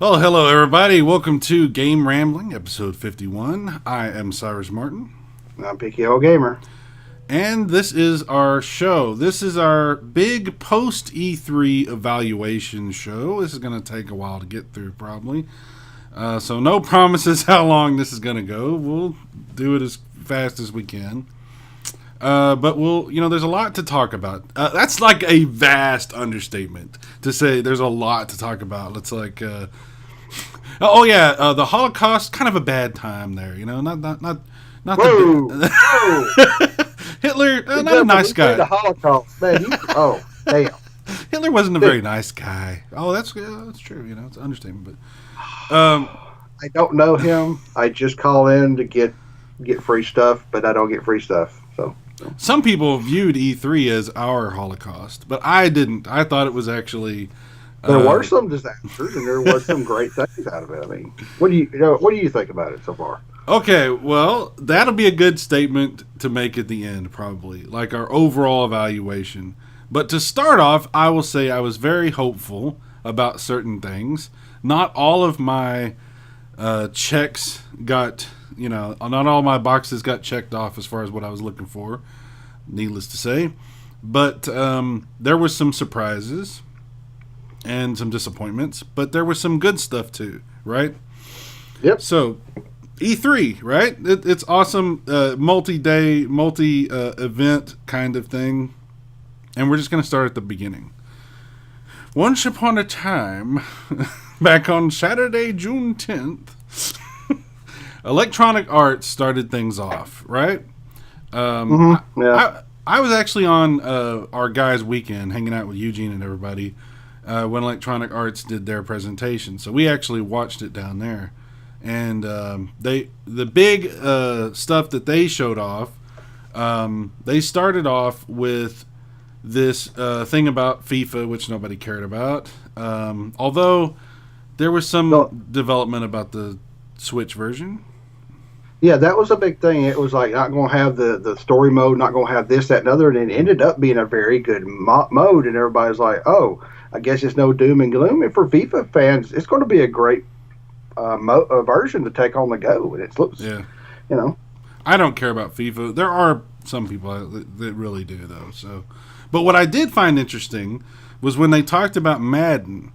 Well, hello everybody. Welcome to Game Rambling, episode 51. I am Cyrus Martin. I'm Picky Old Gamer. And this is our show. This is our big post E3 evaluation show. This is going to take a while to get through, probably. So no promises how long this is going to go. We'll do it as fast as we can. But there's a lot to talk about. That's like a vast understatement to say there's a lot to talk about. It's like, the Holocaust, kind of a bad time there. Not Whoa, the whoa! Hitler, not a nice guy. The Holocaust, man. Damn. Hitler wasn't a very nice guy. Oh, that's true. It's an understatement. But I don't know him. I just call in to get free stuff, but I don't get free stuff. So some people viewed E3 as our Holocaust, but I didn't. I thought it was actually. There were some disasters, and there was some great things out of it. I mean, what do you think about it so far? Okay, well, that'll be a good statement to make at the end, probably, like our overall evaluation. But to start off, I will say I was very hopeful about certain things. Not all of my checks got, not all my boxes got checked off as far as what I was looking for, needless to say. But there were some surprises and some disappointments, but there was some good stuff too, right? Yep. So E3, right? It's awesome, multi-day, multi-event kind of thing. And we're just going to start at the beginning. Once upon a time, back on Saturday, June 10th, Electronic Arts started things off, right? Yeah. I was actually on our guys' weekend, hanging out with Eugene and everybody, when Electronic Arts did their presentation. So we actually watched it down there. And the big stuff that they showed off, they started off with this thing about FIFA, which nobody cared about. Although there was some development about the Switch version. Yeah, that was a big thing. It was like not going to have the story mode, not going to have this, that, and other, and it ended up being a very good mode. And everybody's like, "Oh, I guess it's no doom and gloom." And for FIFA fans, it's going to be a great version to take on the go, and it looks, I don't care about FIFA. There are some people that really do, though. So, but what I did find interesting was when they talked about Madden,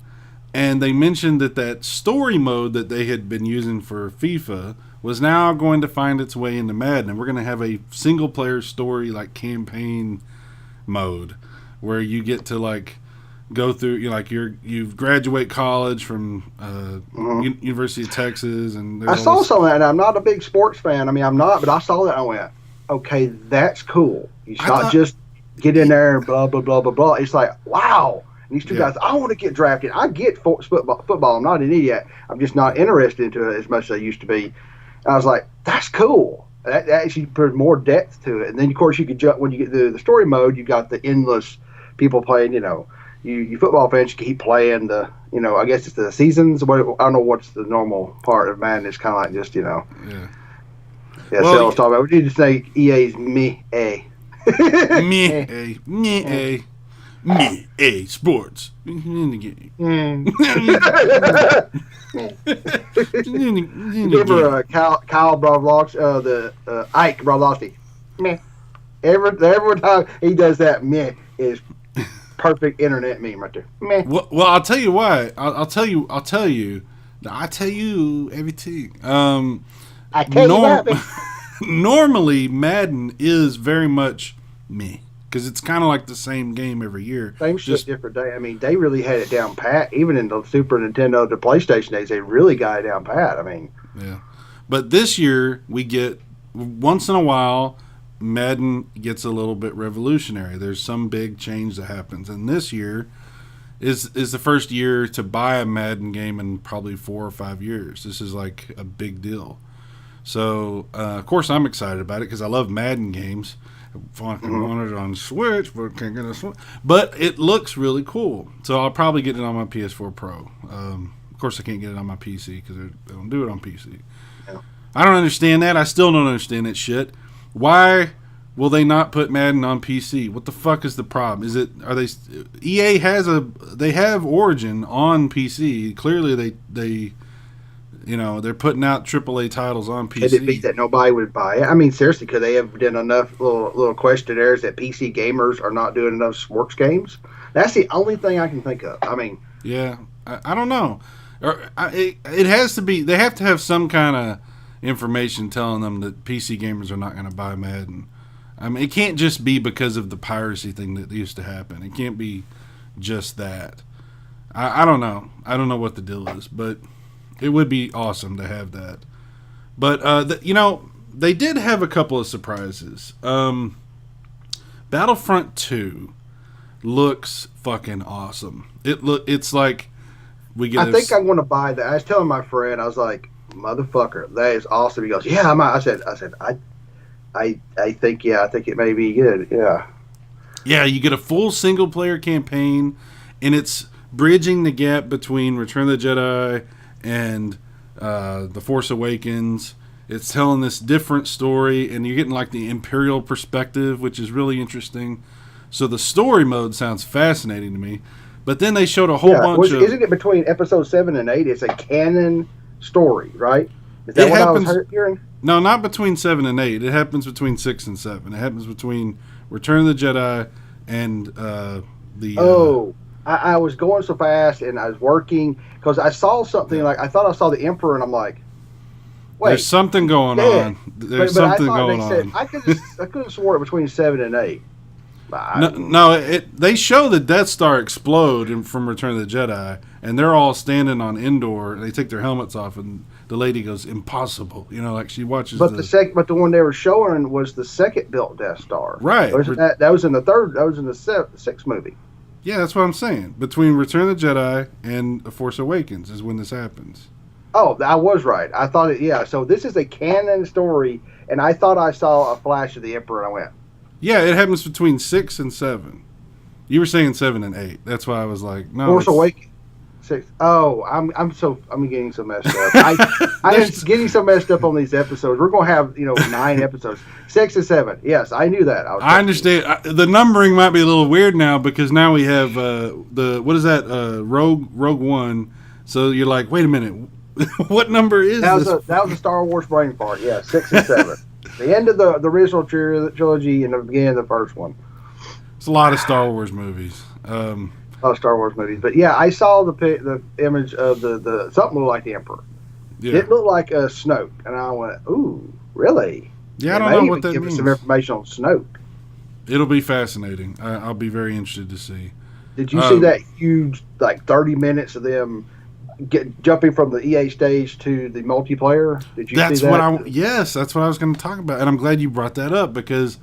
and they mentioned that story mode that they had been using for FIFA was now going to find its way into Madden, and we're going to have a single player story like campaign mode where you get to go through, you graduate college from University of Texas, and I saw some of that. And I'm not a big sports fan. I mean, I'm not, but I saw that and I went, okay, that's cool. It's not just get in there and blah blah blah blah blah. It's like, wow. And these two guys, I want to get drafted. I get football. I'm not an idiot. I'm just not interested into it as much as I used to be. And I was like, that's cool. That actually put more depth to it. And then of course you could jump when you get to the story mode. You got the endless people playing. You football fans, you keep playing the, I guess it's the seasons. I don't know what's the normal part of Madden. It's kind of like just, Yeah, well, so I was talking about. We need to say EA's me-a. Me-a sports. Give her Kyle Bravolovsky, the Ike Bravolovsky. Meh. Every time he does that, meh, is perfect internet meme right there. Meh. Well, I'll tell you why. I'll tell you everything. I tell you that. Normally, Madden is very much me because it's kind of like the same game every year. Same shit, different day. I mean, they really had it down pat. Even in the Super Nintendo, the PlayStation days, they really got it down pat. I mean, yeah. But this year, we get once in a while. Madden gets a little bit revolutionary. There's some big change that happens, and this year is the first year to buy a Madden game in probably 4 or 5 years. This is like a big deal. So, of course, I'm excited about it because I love Madden games. I fucking want it on Switch, but can't get a Switch. But it looks really cool, so I'll probably get it on my PS4 Pro. Of course, I can't get it on my PC because they don't do it on PC. Yeah. I don't understand that. I still don't understand that shit. Why will they not put Madden on PC? What the fuck is the problem? EA they have Origin on PC. Clearly they they're putting out AAA titles on PC. Could it be that nobody would buy it? I mean, seriously, could they have done enough little questionnaires that PC gamers are not doing enough sports games? That's the only thing I can think of. I mean, yeah, I don't know. It has to be. They have to have some kind of information telling them that PC gamers are not going to buy Madden. I mean, it can't just be because of the piracy thing that used to happen. It can't be just that. I don't know. I don't know what the deal is, but it would be awesome to have that. But they did have a couple of surprises. Battlefront 2 looks fucking awesome. It's like we get. I think I'm going to buy that. I was telling my friend, I was like, "Motherfucker, that is awesome." He goes, "Yeah, I said, I think it may be good." Yeah. Yeah, you get a full single player campaign, and it's bridging the gap between Return of the Jedi and The Force Awakens. It's telling this different story, and you're getting like the Imperial perspective, which is really interesting. So the story mode sounds fascinating to me. But then they showed a whole bunch of... Isn't it between episode 7 and 8? It's a canon story, right? Is that what I was hearing? No, not between 7 and 8. It happens between 6 and 7. It happens between Return of the Jedi and I was going so fast, and I was working, because I saw something, like, I thought I saw the Emperor, and I'm like, wait. There's something going on. There's something going on. I could have swore it between 7 and 8. They show the Death Star explode from Return of the Jedi, and they're all standing on Endor, and they take their helmets off, and the lady goes, "Impossible," like she watches. But the one they were showing was the second built Death Star, right? That was in the third. That was in the sixth movie. Yeah, that's what I'm saying. Between Return of the Jedi and The Force Awakens is when this happens. Oh, I was right. I thought it. Yeah. So this is a canon story, and I thought I saw a flash of the Emperor, and I went. Yeah, it happens between 6 and 7. You were saying 7 and 8. That's why I was like, no. Force Awakens. 6. Oh, I'm getting so messed up. I'm getting so messed up on these episodes. We're gonna have 9 episodes. 6 and 7. Yes, I knew that. I understand. The numbering might be a little weird now because now we have what is that? Rogue One. So you're like, wait a minute, what number is this? That was a Star Wars brain fart. Yeah, 6 and 7. The end of the original trilogy and the beginning of the first one. It's a lot of Star Wars movies. Star Wars movies, but yeah, I saw the image of the something looked like the Emperor. Yeah. It looked like a Snoke, and I went, "Ooh, really?" Yeah, I don't know what that means. Give us some information on Snoke. It'll be fascinating. I'll be very interested to see. Did you see that huge 30 minutes of them jumping from the EA stage to the multiplayer? Did you see that? Yes, that's what I was going to talk about, and I'm glad you brought that up because,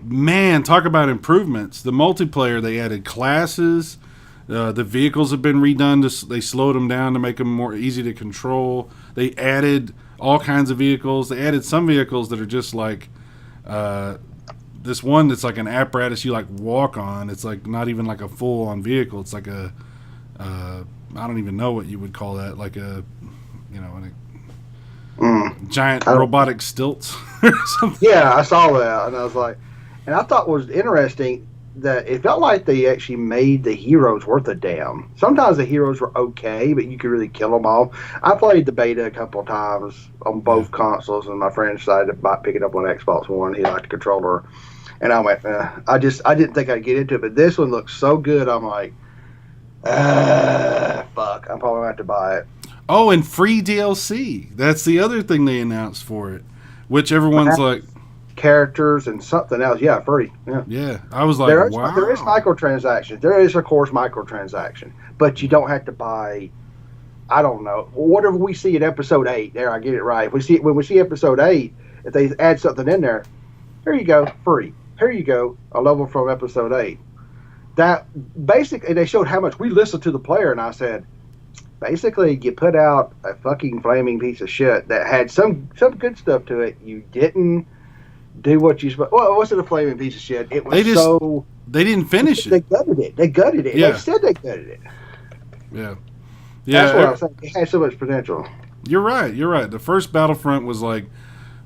man, talk about improvements. The multiplayer, they added classes. The vehicles have been redone. They slowed them down to make them more easy to control. They added all kinds of vehicles. They added some vehicles that are just like this one that's like an apparatus you walk on. It's not even like a full-on vehicle. It's like a I don't even know what you would call that, like a giant robotic stilts or something. Yeah, I saw that, and I was like, and I thought was interesting that it felt like they actually made the heroes worth a damn. Sometimes the heroes were okay, but you could really kill them off. I played the beta a couple of times on both consoles, and my friend decided to pick it up on Xbox One. He liked the controller, and I went, I didn't think I'd get into it, but this one looks so good. I'm like, fuck, I'm probably going to have to buy it. Oh, and free DLC. That's the other thing they announced for it, which everyone's like... Characters and something else. Yeah, free. Yeah. I was like, wow. There is microtransactions. There is, of course, microtransaction. But you don't have to buy, I don't know, whatever we see in episode 8. There, I get it right. When we see episode 8, if they add something in there, here you go, free. Here you go, a level from episode 8. That basically, they showed how much we listened to the player, and I said, basically, you put out a fucking flaming piece of shit that had some good stuff to it. You didn't do what you supposed. Well, it wasn't a flaming piece of shit. It was they didn't finish it. They gutted it. Yeah. They said they gutted it. Yeah. That's what I was saying. It had so much potential. You're right. The first Battlefront was like,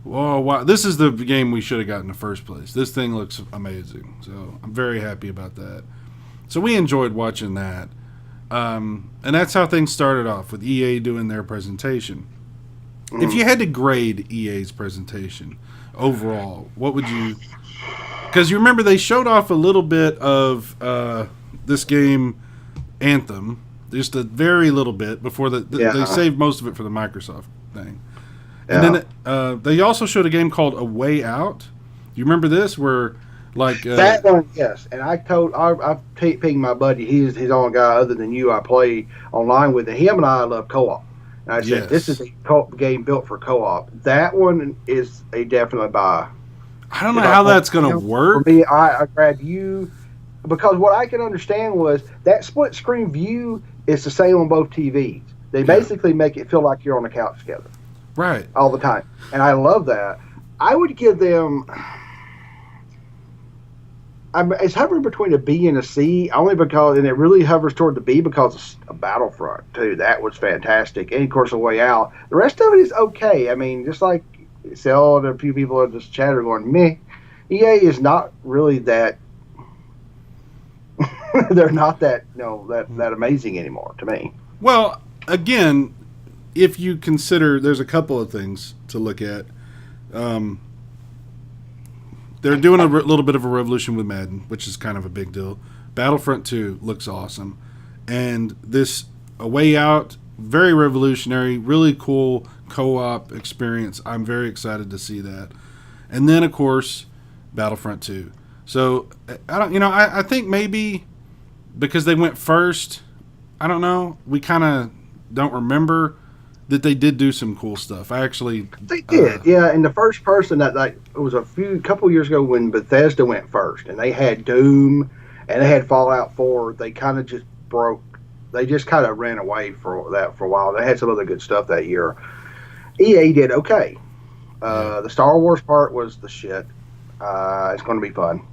Oh, wow. This is the game we should have got in the first place. This thing looks amazing. So I'm very happy about that. So we enjoyed watching that. And that's how things started off, with EA doing their presentation. If you had to grade EA's presentation overall, what would you... Because you remember they showed off a little bit of this game, Anthem, just a very little bit before they saved most of it for the Microsoft thing. And then they also showed a game called A Way Out. You remember this? Where, like... that one, yes. And I've pinged my buddy. He's the only guy other than you I play online with. And him and I love co-op. And I said, this is a co-op game built for co-op. That one is a definite buy. I don't know how that's going to work. For me, I grabbed you. Because what I can understand was that split screen view is the same on both TVs. They basically make it feel like you're on the couch together. Right. All the time. And I love that. I would give them... it's hovering between a B and a C, only because... And it really hovers toward the B because of Battlefront, too. That was fantastic. And, of course, A Way Out. The rest of it is okay. I mean, just like Cell and a few people are just chatter going, meh. EA is not really that... They're not that amazing anymore, to me. Well, again... If you consider, there's a couple of things to look at. They're doing a little bit of a revolution with Madden, which is kind of a big deal. Battlefront 2 looks awesome. And this A Way Out, very revolutionary, really cool co-op experience. I'm very excited to see that. And then, of course, Battlefront 2. So, I think maybe because they went first, I don't know, we kind of don't remember that they did do some cool stuff. They did, yeah. And the first person it was a couple years ago when Bethesda went first, and they had Doom, and they had Fallout 4. They kind of just broke. They just kind of ran away for that for a while. They had some other good stuff that year. EA did okay. The Star Wars part was the shit. It's going to be fun.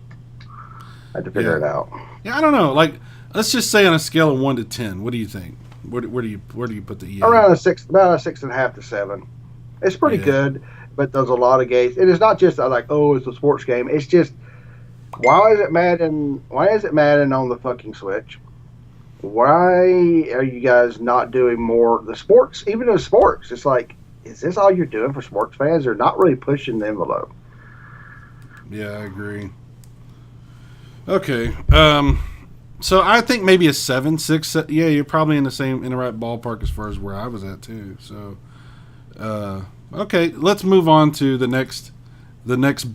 I had to figure it out. Yeah, I don't know. Like, let's just say on a scale of 1 to 10, what do you think? Where do you put the EA? Around about a 6.5 to 7. It's pretty good, but there's a lot of games. And it's not just it's a sports game. It's just why is it Madden on the fucking Switch? Why are you guys not doing more the sports? Even in sports, it's like, is this all you're doing for sports fans? They're not really pushing the envelope. Yeah, I agree. Okay. So I think maybe a 7, 6. Yeah, you're probably in the right ballpark as far as where I was at too. So, okay, let's move on to the next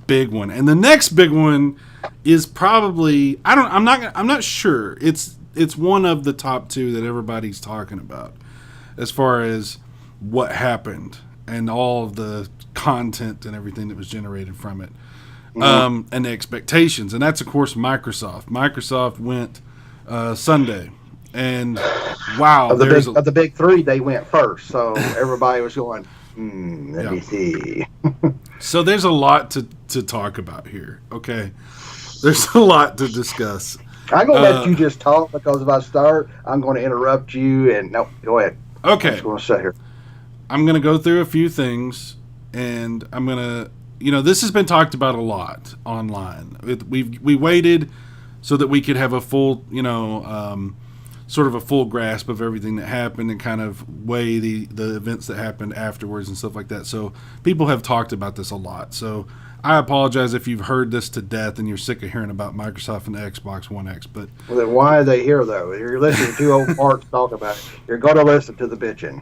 big one. And the next big one is probably I'm not sure. It's one of the top 2 that everybody's talking about as far as what happened and all of the content and everything that was generated from it, and the expectations. And that's of course Microsoft. Microsoft went. Sunday, and wow, of the big 3, they went first, so everybody was going, let me see. So there's a lot to talk about here. Okay, there's a lot to discuss. I'm gonna let you just talk, because if I start, I'm going to interrupt you. And no, go ahead. Okay, I'm just going to sit here. I'm going to go through a few things, and I'm going to, this has been talked about a lot online. We waited so that we could have a full, sort of a full grasp of everything that happened and kind of weigh the events that happened afterwards and stuff like that. So people have talked about this a lot. So I apologize if you've heard this to death and you're sick of hearing about Microsoft and the Xbox One X. But well, then why are they here, though? You're listening to 2 old farts talk about it. You're going to listen to the bitching.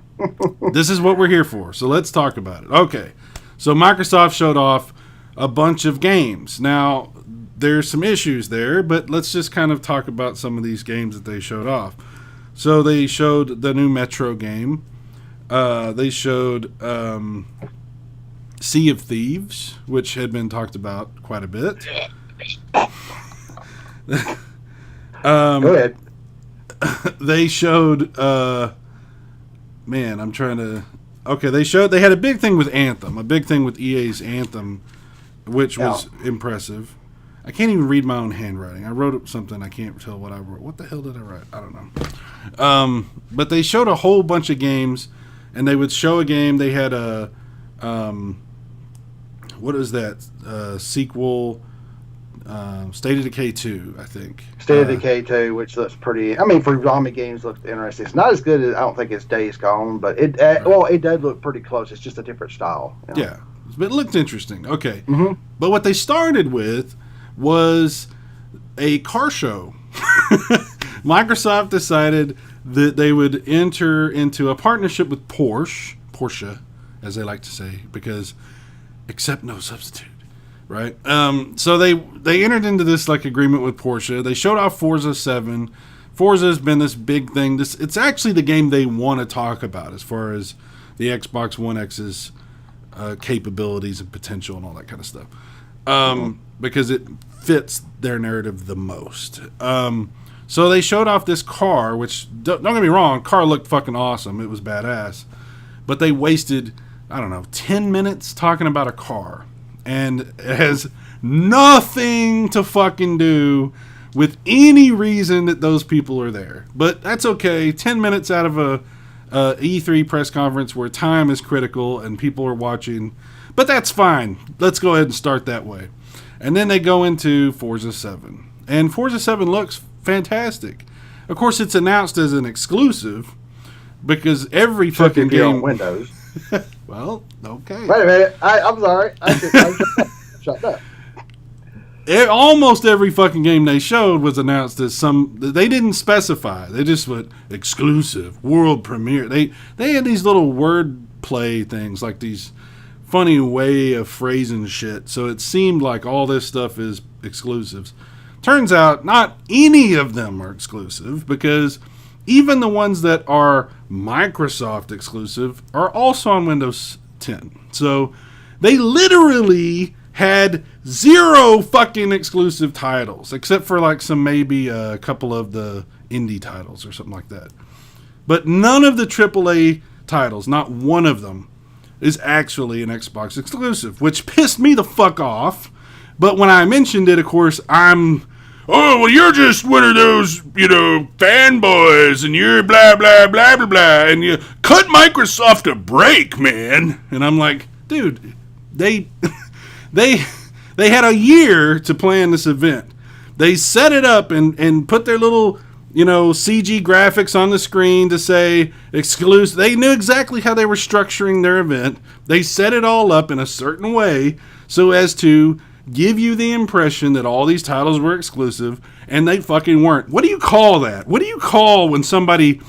This is what we're here for. So let's talk about it. Okay. So Microsoft showed off a bunch of games. Now, there's some issues there, but let's just kind of talk about some of these games that they showed off. So they showed the new Metro game. They showed Sea of Thieves, which had been talked about quite a bit. Go ahead. They showed... man, I'm trying to... Okay, they had a big thing with Anthem, a big thing with EA's Anthem, which was impressive. I can't even read my own handwriting. I wrote something. I can't tell what I wrote. What the hell did I write? I don't know. But they showed a whole bunch of games, and they would show a game. They had a what is that sequel? State of Decay 2, I think. State of Decay 2, which looks pretty. I mean, for zombie games, looks interesting. It's not as good as I don't think it's Days Gone, but it it does look pretty close. It's just a different style. You know? Yeah, but it looked interesting. Okay, but what they started with was a car show. Microsoft decided that they would enter into a partnership with Porsche, as they like to say, because accept no substitute. Right, so they entered into this like agreement with Porsche. They showed off Forza 7. Forza has been this big thing. It's actually the game they want to talk about as far as the Xbox One X's capabilities and potential and all that kind of stuff, because it fits their narrative the most. So they showed off this car, which don't get me wrong, car looked fucking awesome. It was badass, but they wasted 10 minutes talking about a car. And it has nothing to fucking do with any reason that those people are there. But that's okay. 10 minutes out of a E3 press conference where time is critical and people are watching. But that's fine. Let's go ahead and start that way. And then they go into Forza 7. And Forza 7 looks fantastic. Of course, it's announced as an exclusive because every fucking game... on Windows. Well, okay. Wait a minute. I'm sorry. Shut up. Almost every fucking game they showed was announced as they didn't specify. They just went exclusive, world premiere. They had these little word play things, like these funny way of phrasing shit. So it seemed like all this stuff is exclusives. Turns out not any of them are exclusive, because even the ones that are Microsoft exclusive are also on Windows 10. So they literally had 0 fucking exclusive titles, except for like maybe a couple of the indie titles or something like that. But none of the AAA titles, not one of them, is actually an Xbox exclusive, which pissed me the fuck off. But when I mentioned it, of course, oh, well, you're just one of those, fanboys, and you're blah, blah, blah, blah, blah, and you cut Microsoft a break, man. And I'm like, dude, they had a year to plan this event. They set it up and put their little, CG graphics on the screen to say exclusive. They knew exactly how they were structuring their event. They set it all up in a certain way so as to give you the impression that all these titles were exclusive, and they fucking weren't. What do you call that? What do you call when somebody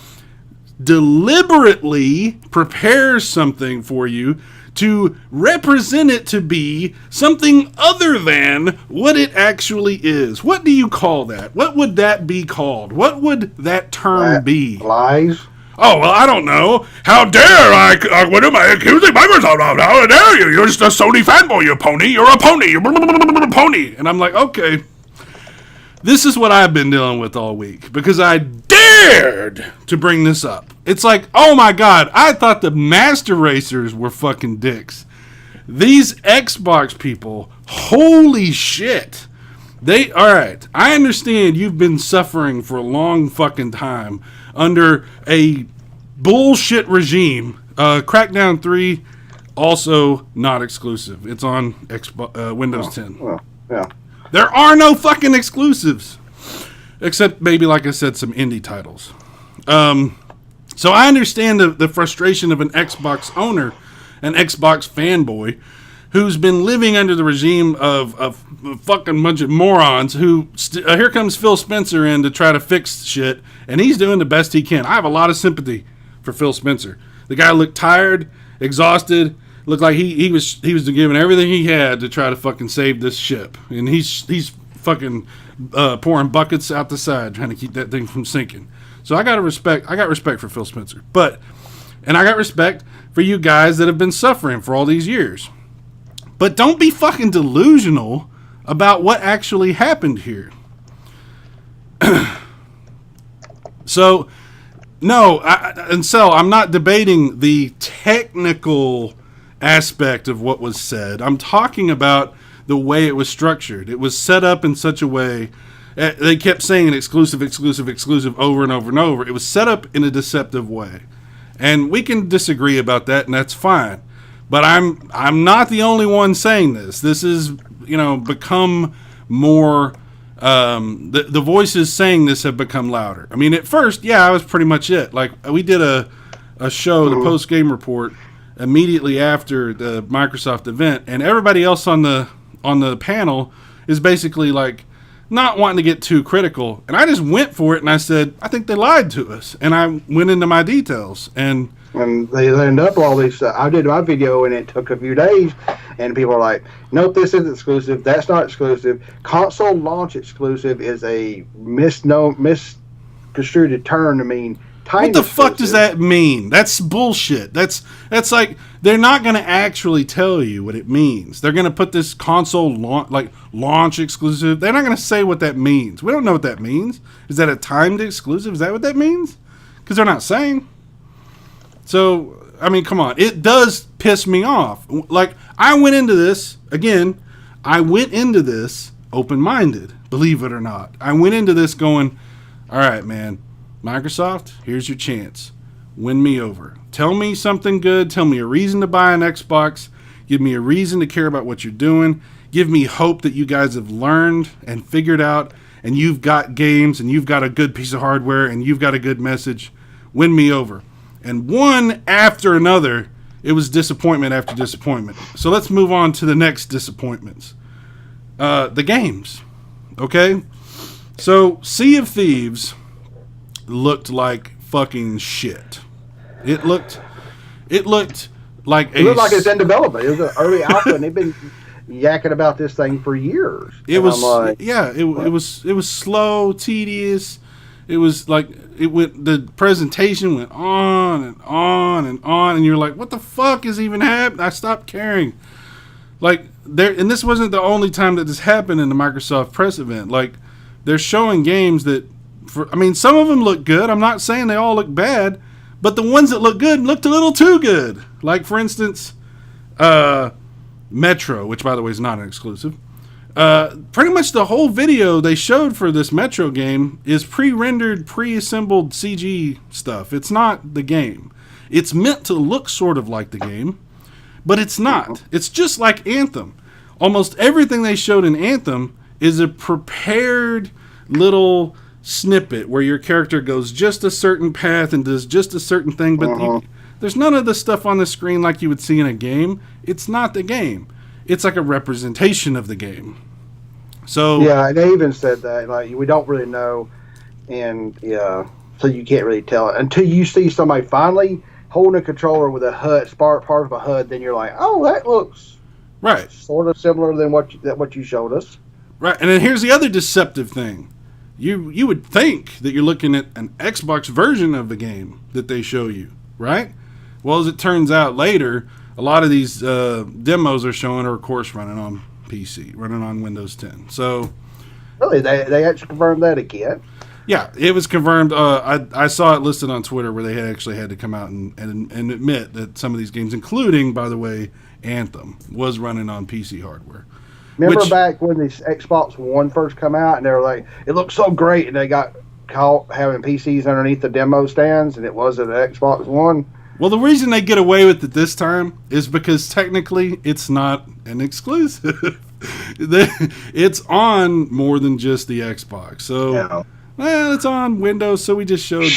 deliberately prepares something for you to represent it to be something other than what it actually is? What do you call that? What would that be called? What would that term be? Lies? Oh, well, I don't know. How dare I? What am I accusing Microsoft of? How dare you? You're just a Sony fanboy, you pony. You're a pony. You're a pony. And I'm like, okay. This is what I've been dealing with all week, because I dared to bring this up. It's like, oh my God, I thought the Master Racers were fucking dicks. These Xbox people, holy shit. Alright, I understand you've been suffering for a long fucking time under a bullshit regime. Crackdown 3, also not exclusive. It's on Windows 10. Well, yeah. There are no fucking exclusives. Except maybe, like I said, some indie titles. So I understand the frustration of an Xbox owner, an Xbox fanboy, who's been living under the regime of a fucking bunch of morons who... here comes Phil Spencer in to try to fix shit, and he's doing the best he can. I have a lot of sympathy for Phil Spencer. The guy looked tired, exhausted, looked like he was giving everything he had to try to fucking save this ship. And he's fucking pouring buckets out the side trying to keep that thing from sinking. So I got respect for Phil Spencer. And I got respect for you guys that have been suffering for all these years. But don't be fucking delusional about what actually happened here. So, no, I'm not debating the technical aspect of what was said. I'm talking about the way it was structured. It was set up in such a way, they kept saying exclusive over and over and over. It was set up in a deceptive way. And we can disagree about that, and that's fine. But I'm not the only one saying this. This is, become more. The voices saying this have become louder. I mean, at first, I was pretty much it. Like, we did a show, the post game report, immediately after the Microsoft event, and everybody else on the panel is basically like not wanting to get too critical. And I just went for it, and I said, I think they lied to us, and I went into my details and. And they end up all these. I did my video, and it took a few days, and people are like, "Nope, this isn't exclusive. That's not exclusive. Console launch exclusive is a misconstrued term to mean time. What the fuck does that mean? That's bullshit. That's like they're not going to actually tell you what it means. They're going to put this console launch exclusive. They're not going to say what that means. We don't know what that means. Is that a timed exclusive? Is that what that means? Because they're not saying. So, I mean, come on. It does piss me off. Like, I went into this open-minded, believe it or not. I went into this going, all right, man, Microsoft, here's your chance. Win me over. Tell me something good. Tell me a reason to buy an Xbox. Give me a reason to care about what you're doing. Give me hope that you guys have learned and figured out, and you've got games, and you've got a good piece of hardware, and you've got a good message. Win me over. And one after another, it was disappointment after disappointment. So let's move on to the next disappointments. The games. Okay? So Sea of Thieves looked like fucking shit. It looked like it's in development. It was an early alpha, and they've been yakking about this thing for years. It was slow, tedious. It was like the presentation went on and on and on, and you're like, what the fuck is even happening? I stopped caring. Like, and this wasn't the only time that this happened in the Microsoft press event. Like, they're showing games that, some of them look good. I'm not saying they all look bad, but the ones that look good looked a little too good. Like, for instance, Metro, which, by the way, is not an exclusive. Pretty much the whole video they showed for this Metro game is pre-rendered, pre-assembled CG stuff. It's not the game. It's meant to look sort of like the game, but it's not. It's just like Anthem. Almost everything they showed in Anthem is a prepared little snippet where your character goes just a certain path and does just a certain thing, but there's none of the stuff on the screen like you would see in a game. It's not the game. It's like a representation of the game. So yeah, they even said that we don't really know, and so you can't really tell it until you see somebody finally holding a controller with a HUD, part of a HUD. Then you're like, oh, that looks right, sort of similar than what you showed us. Right, and then here's the other deceptive thing. You would think that you're looking at an Xbox version of the game that they show you, right? Well, as it turns out later, a lot of these demos are showing are, of course, running on PC, running on Windows 10. So, really, they actually confirmed that again? Yeah, it was confirmed. I saw it listed on Twitter where they actually had to come out and admit that some of these games, including, by the way, Anthem, was running on PC hardware. Remember back when the Xbox One first come out, and they were like, it looked so great, and they got caught having PCs underneath the demo stands, and it wasn't an Xbox One? Well, the reason they get away with it this time is because technically it's not an exclusive. It's on more than just the Xbox. So, well, it's on Windows, so we just showed.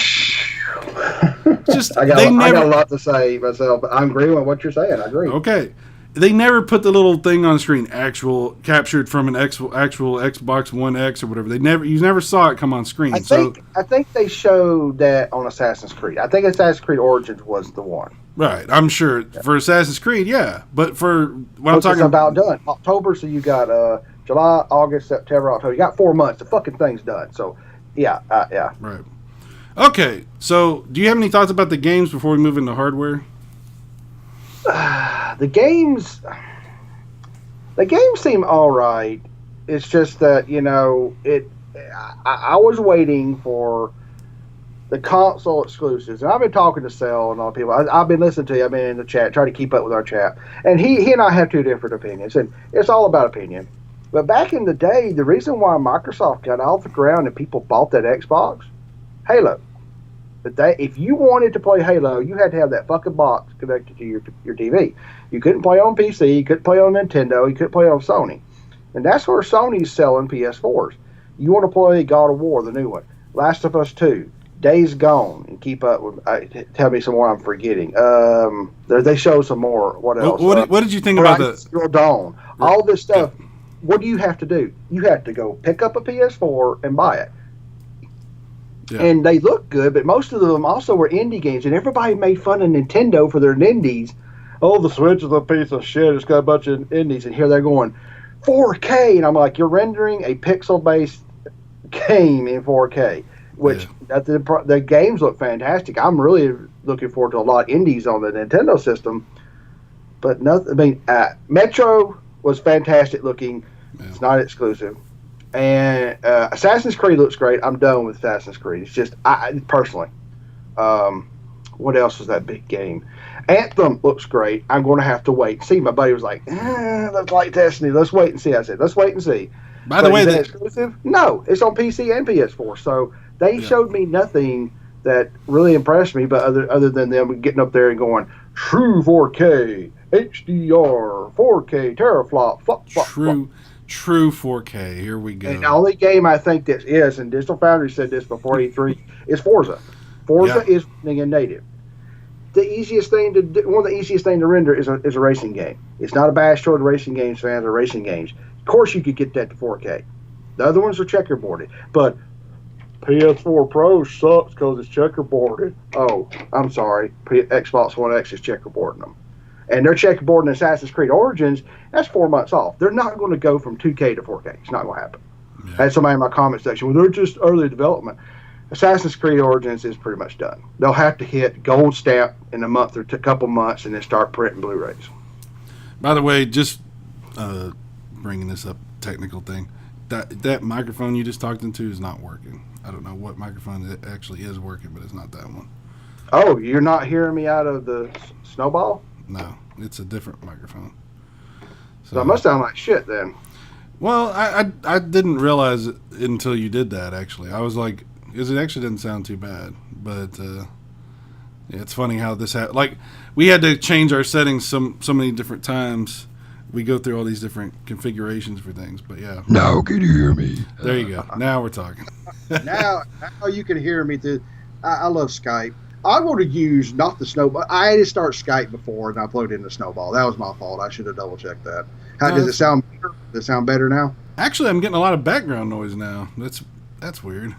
I got a lot to say myself, but I agree with what you're saying. I agree. Okay. They never put the little thing on the screen, captured from an actual Xbox One X or whatever. You never saw it come on screen. I think they showed that on Assassin's Creed. I think Assassin's Creed Origins was the one. Right, I'm sure for Assassin's Creed, yeah. But for what I'm talking about, done October. So you got July, August, September, October. You got 4 months. The fucking thing's done. So yeah. Right. Okay. So do you have any thoughts about the games before we move into hardware? The games seem all right. It's just that I was waiting for the console exclusives, and I've been talking to Sel and all people. I've been listening to you. I've been in the chat, trying to keep up with our chat, and he and I have two different opinions, and it's all about opinion. But back in the day, the reason why Microsoft got off the ground and people bought that Xbox, Halo. But if you wanted to play Halo, you had to have that fucking box connected to your TV. You couldn't play on PC. You couldn't play on Nintendo. You couldn't play on Sony. And that's where Sony's selling PS4s. You want to play God of War, the new one, Last of Us 2, Days Gone, and keep up with. Tell me some more I'm forgetting. They show some more. What else? What did you think about the Dawn? All this stuff. What do you have to do? You have to go pick up a PS4 and buy it. Yeah. And they look good, but most of them also were indie games, and everybody made fun of Nintendo for their indies. Oh, the Switch is a piece of shit. It's got a bunch of indies, and here they're going 4K, and I'm like, you're rendering a pixel-based game in 4K, which the games look fantastic. I'm really looking forward to a lot of indies on the Nintendo system, but nothing. I mean, Metro was fantastic looking. Yeah. It's not exclusive. And Assassin's Creed looks great. I'm done with Assassin's Creed. It's just, I personally. What else was that big game? Anthem looks great. I'm going to have to wait and see. My buddy was like, let's like Destiny. Let's wait and see. I said, let's wait and see. By the way, is that exclusive? No, it's on PC and PS4. So they showed me nothing that really impressed me, but other than them getting up there and going, true 4K, HDR, 4K, teraflop, flop, True 4K. Here we go. And the only game I think that is, and Digital Foundry said this before E3, is Forza. Forza is running in native. One of the easiest thing to render is a racing game. It's not a bash toward racing games fans or racing games. Of course, you could get that to 4K. The other ones are checkerboarded, but PS4 Pro sucks because it's checkerboarded. Oh, I'm sorry. Xbox One X is checkerboarding them. And they're checkerboarding Assassin's Creed Origins. That's 4 months off. They're not going to go from 2K to 4K. It's not going to happen. Yeah. I had somebody in my comment section, well, they're just early development. Assassin's Creed Origins is pretty much done. They'll have to hit gold stamp in a month or a couple months and then start printing Blu-rays. By the way, just bringing this up, technical thing, that microphone you just talked into is not working. I don't know what microphone it actually is working, but it's not that one. Oh, you're not hearing me out of the snowball? No, it's a different microphone. So it must sound like shit then. Well, I didn't realize it until you did that, actually. I was like, because it actually didn't sound too bad. But it's funny how this happened. Like, we had to change our settings so many different times. We go through all these different configurations for things, but yeah. Now can you hear me? There you go. Now we're talking. now you can hear me. I love Skype. I would have used not the snowball. I had to start Skype before, and I plugged in the snowball. That was my fault. I should have double checked that. How does it sound better? Does it sound better now? Actually, I'm getting a lot of background noise now. That's weird.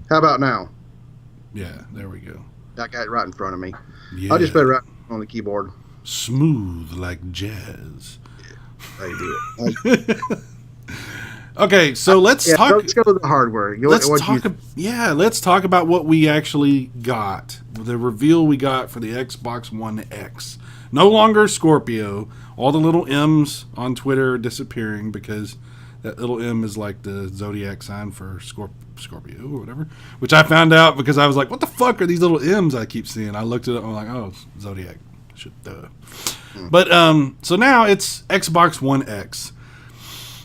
How about now? Yeah, there we go. I got it right in front of me. Yeah. I'll just put it right on the keyboard. Smooth like jazz. How you do it? Okay, so let's talk. Let's go with the hardware. Let's talk about what we actually got. The reveal we got for the Xbox One X. No longer Scorpio. All the little M's on Twitter are disappearing because that little M is like the zodiac sign for Scorpio or whatever. Which I found out because I was like, what the fuck are these little M's I keep seeing? I looked it up and I'm like, oh, it's zodiac. But so now it's Xbox One X.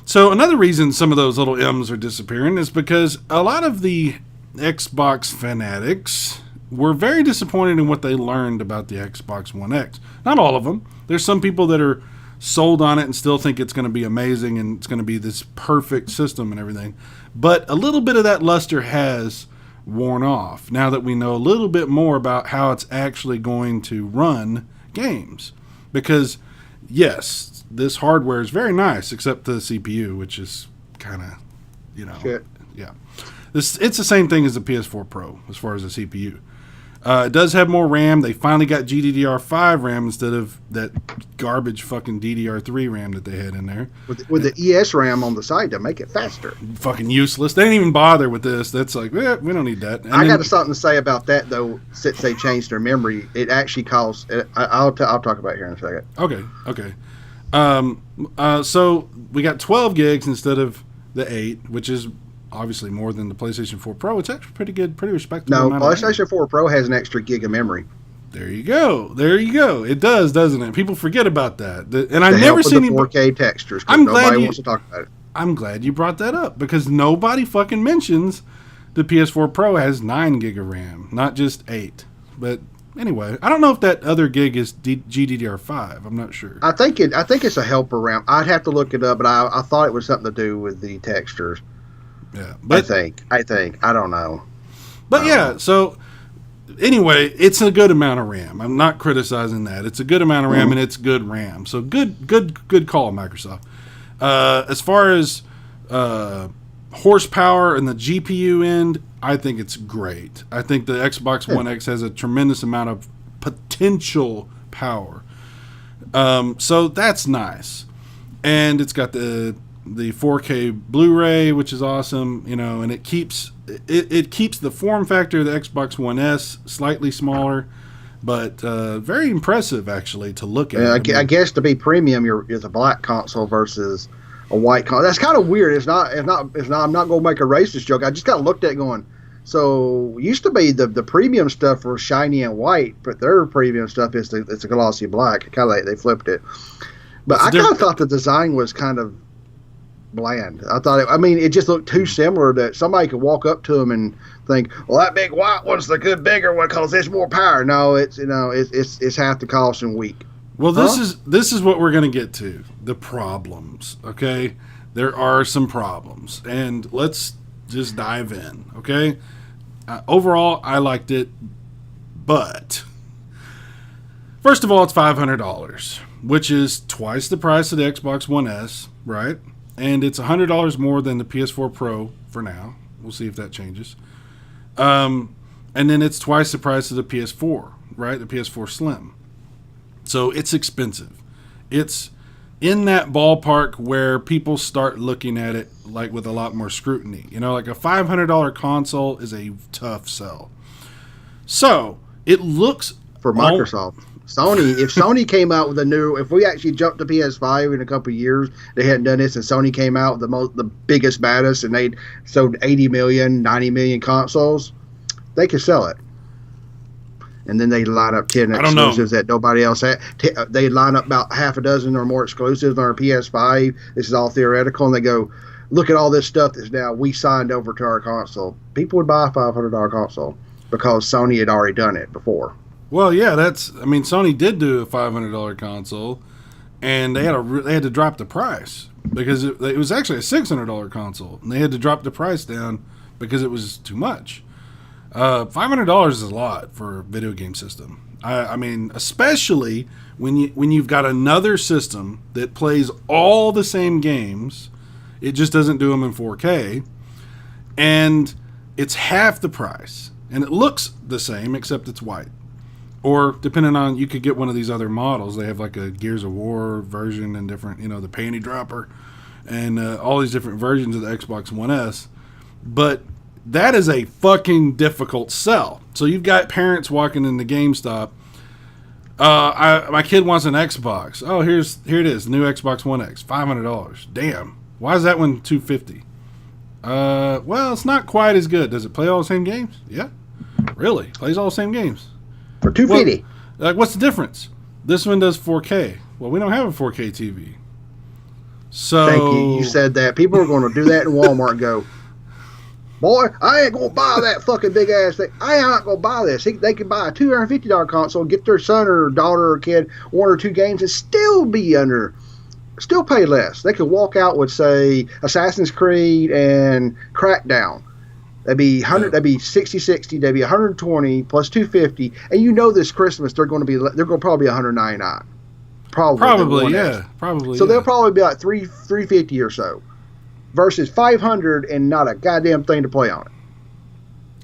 So another reason some of those little M's are disappearing is because a lot of the Xbox fanatics were very disappointed in what they learned about the Xbox One X. Not all of them. There's some people that are sold on it and still think it's going to be amazing and it's going to be this perfect system and everything. But a little bit of that luster has worn off now that we know a little bit more about how it's actually going to run games. Because, yes, this hardware is very nice, except the CPU, which is kind of, shit. Yeah. It's the same thing as the PS4 Pro as far as the CPU. It does have more RAM. They finally got GDDR5 RAM instead of that garbage fucking DDR3 RAM that they had in there. With the ES RAM on the side to make it faster. Fucking useless. They didn't even bother with this. That's like, we don't need that. And I got something to say about that, though, since they changed their memory. It actually caused... I'll talk about it here in a second. Okay. So we got 12 gigs instead of the 8, which is obviously more than the PlayStation 4 Pro. It's actually pretty good, pretty respectable. No, PlayStation 4 Pro has an extra gig of memory. There you go. It does, doesn't it? People forget about that. And I've never seen the 4K textures. Nobody wants to talk about it. I'm glad you brought that up because nobody fucking mentions the PS4 Pro has 9 gig of RAM, not just 8. But anyway, I don't know if that other gig is GDDR5. I'm not sure. I think it's a helper RAM. I'd have to look it up, but I thought it was something to do with the textures. Yeah, but I think I don't know. But yeah, so anyway, it's a good amount of RAM. I'm not criticizing that. It's a good amount of RAM, and it's good RAM. So good call, Microsoft. As far as horsepower and the GPU end, I think it's great. I think the Xbox One X has a tremendous amount of potential power. So that's nice. And it's got the 4K Blu-ray, which is awesome, and it keeps the form factor of the Xbox One S slightly smaller, but very impressive actually to look at. I guess to be premium, it's a black console versus a white console. That's kind of weird. It's not. I'm not going to make a racist joke. I just kind of looked at it going. So used to be the premium stuff was shiny and white, but their premium stuff it's a glossy black. Kind of they flipped it. But I kind of thought the design was kind of bland. I thought it just looked too similar that somebody could walk up to them and think, well, that big white one's the good bigger one because there's more power. No, it's half the cost and weak. Well, this is what we're going to get to, the problems. Okay, there are some problems, and let's just dive in. Okay, overall, I liked it, but first of all, it's $500, which is twice the price of the Xbox One S, right? And it's $100 more than the PS4 Pro for now. We'll see if that changes. And then it's twice the price of the PS4, right? The PS4 Slim. So it's expensive. It's in that ballpark where people start looking at it like with a lot more scrutiny. Like a $500 console is a tough sell. So it looks for Microsoft. Sony, if Sony came out with if we actually jumped to PS5 in a couple of years, they hadn't done this, and Sony came out with the biggest, baddest, and they sold 80 million, 90 million consoles, they could sell it. And then they line up 10 exclusives that nobody else had. They line up about half a dozen or more exclusives on our PS5. This is all theoretical, and they go, look at all this stuff that's now we signed over to our console. People would buy a $500 console because Sony had already done it before. Well, yeah, Sony did do a $500 console, and they had to drop the price because it was actually a $600 console, and they had to drop the price down because it was too much. $500 is a lot for a video game system. I mean, especially when you've got another system that plays all the same games, it just doesn't do them in 4K, and it's half the price, and it looks the same except it's white. Or depending on, you could get one of these other models. They have like a Gears of War version and different, the panty dropper, and all these different versions of the Xbox One S. But that is a fucking difficult sell. So you've got parents walking into GameStop. My kid wants an Xbox. Oh, here it is, the new Xbox One X, $500. Damn, why is that one $250? Well, it's not quite as good. Does it play all the same games? Yeah, really, plays all the same games. For $250. Like, what's the difference? This one does 4K. Well, we don't have a 4K TV. So thank you. You said that. People are going to do that in Walmart and go, boy, I ain't going to buy that fucking big ass thing. I ain't not going to buy this. They can buy a $250 console, get their son or daughter or kid one or two games and still pay less. They could walk out with, say, Assassin's Creed and Crackdown. That'd be 100. That'd be 60. That'd be 120 plus 250. And this Christmas they're going to probably be 199. Probably, yeah. Probably. So they'll probably be like 350 or so, versus 500 and not a goddamn thing to play on it.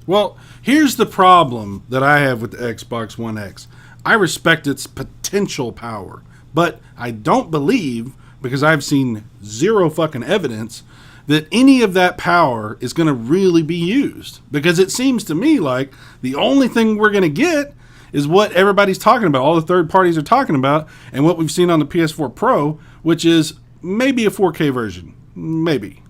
Well, here's the problem that I have with the Xbox One X. I respect its potential power, but I don't believe, because I've seen zero fucking evidence, that any of that power is going to really be used. Because it seems to me like the only thing we're going to get is what everybody's talking about, all the third parties are talking about, and what we've seen on the PS4 Pro, which is maybe a 4K version. Maybe.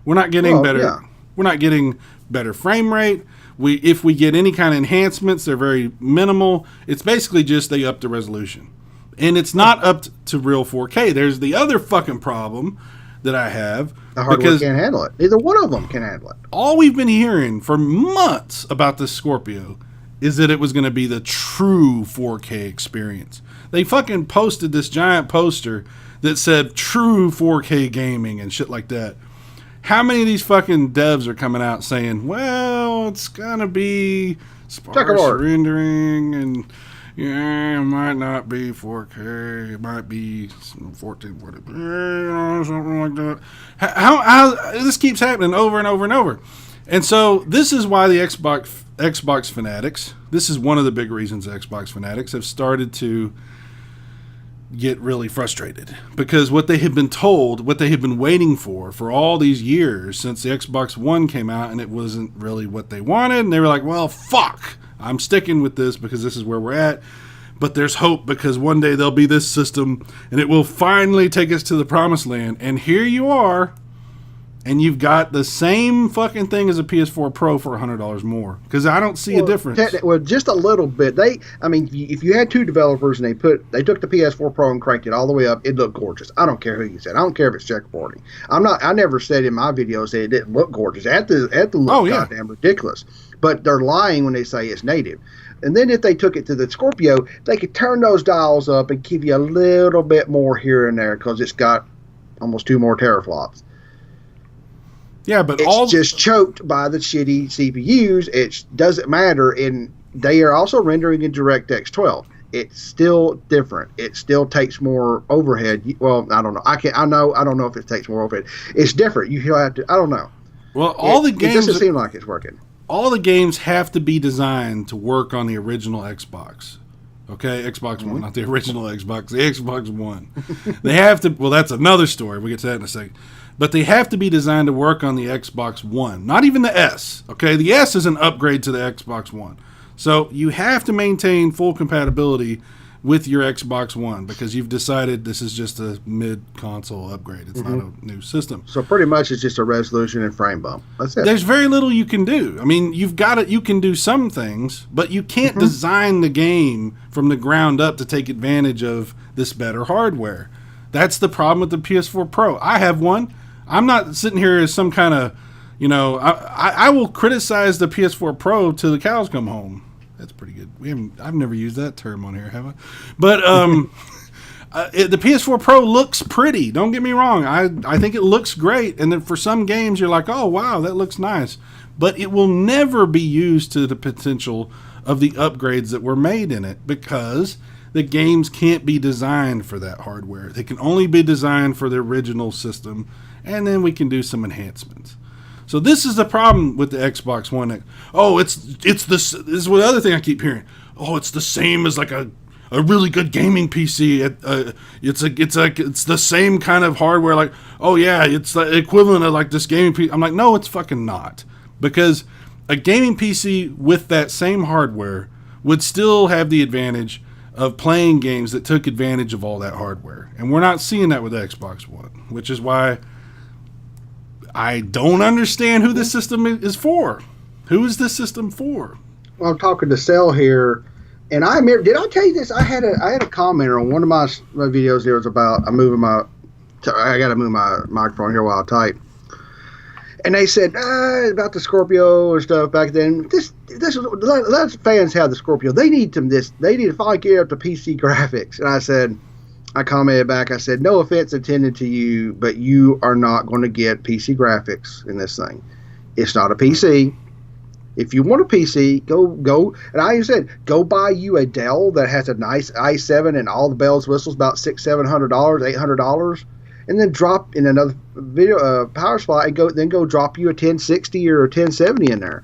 We're not getting better. Yeah. We're not getting better frame rate. If we get any kind of enhancements, they're very minimal. It's basically just they up the resolution. And it's not up to real 4K. There's the other fucking problem that I have. The hardware can't handle it. Neither one of them can handle it. All we've been hearing for months about this Scorpio is that it was going to be the true 4K experience. They fucking posted this giant poster that said true 4K gaming and shit like that. How many of these fucking devs are coming out saying, well, it's going to be sparse rendering and yeah, it might not be 4K, it might be 1440, something like that. How this keeps happening over and over and over. And so this is why the Xbox fanatics, this is one of the big reasons Xbox fanatics have started to get really frustrated, because what they have been told, what they have been waiting for all these years since the Xbox One came out, and it wasn't really what they wanted, and they were like, well, fuck, I'm sticking with this because this is where we're at. But there's hope, because one day there'll be this system and it will finally take us to the promised land. And here you are, and you've got the same fucking thing as a PS4 Pro for $100 more, because I don't see a difference. Well, just a little bit. If you had two developers and they took the PS4 Pro and cranked it all the way up, it looked gorgeous. I don't care who you said. I don't care if it's checkerboarding. I never said in my videos that it didn't look gorgeous. It had to look goddamn ridiculous. But they're lying when they say it's native. And then if they took it to the Scorpio, they could turn those dials up and give you a little bit more here and there, because it's got almost 2 more teraflops. Yeah, but it's just choked by the shitty CPUs. It doesn't matter, and they are also rendering in DirectX 12. It's still different. It still takes more overhead. Well, I don't know. I don't know if it takes more overhead. It's different. You have to. I don't know. Well, it doesn't seem like it's working. All the games have to be designed to work on the original Xbox. Okay, Xbox One, not the original Xbox, the Xbox One. They have to. Well, that's another story. We'll get to that in a second. But they have to be designed to work on the Xbox One, not even the S. Okay, the S is an upgrade to the Xbox One. So you have to maintain full compatibility with your Xbox One, because you've decided this is just a mid-console upgrade. It's not a new system. So pretty much it's just a resolution and frame bump. That's it. There's very little you can do. I mean, you can do some things, but you can't design the game from the ground up to take advantage of this better hardware. That's the problem with the PS4 Pro. I have one. I'm not sitting here as some kind of, I will criticize the PS4 Pro till the cows come home. That's pretty good. I've never used that term on here, have I? But the PS4 Pro looks pretty. Don't get me wrong. I think it looks great. And then for some games, you're like, oh, wow, that looks nice. But it will never be used to the potential of the upgrades that were made in it, because the games can't be designed for that hardware. They can only be designed for the original system, and then we can do some enhancements. So this is the problem with the Xbox One. Oh, it's this. This is what other thing I keep hearing. Oh, it's the same as like a really good gaming PC. It's the same kind of hardware. Like, oh yeah, it's the equivalent of like this gaming PC. I'm like, no, it's fucking not, because a gaming PC with that same hardware would still have the advantage of playing games that took advantage of all that hardware, and we're not seeing that with the Xbox One, which is why I don't understand who this system is for. Who is this system for? Well, I'm talking to Cell here, and I remember, did I tell you this? I had a commenter on one of my videos. There was about I got to move my microphone here while I type, and they said about the Scorpio and stuff back then. This lots of fans have the Scorpio. They need to finally get up to PC graphics, and I commented back, I said, no offense intended to you, but you are not going to get PC graphics in this thing. It's not a PC. If you want a PC, go. And I even said, go buy you a Dell that has a nice i7 and all the bells and whistles, about $600-700, $800, and then drop in another video power supply and go drop you a 1060 or a 1070 in there.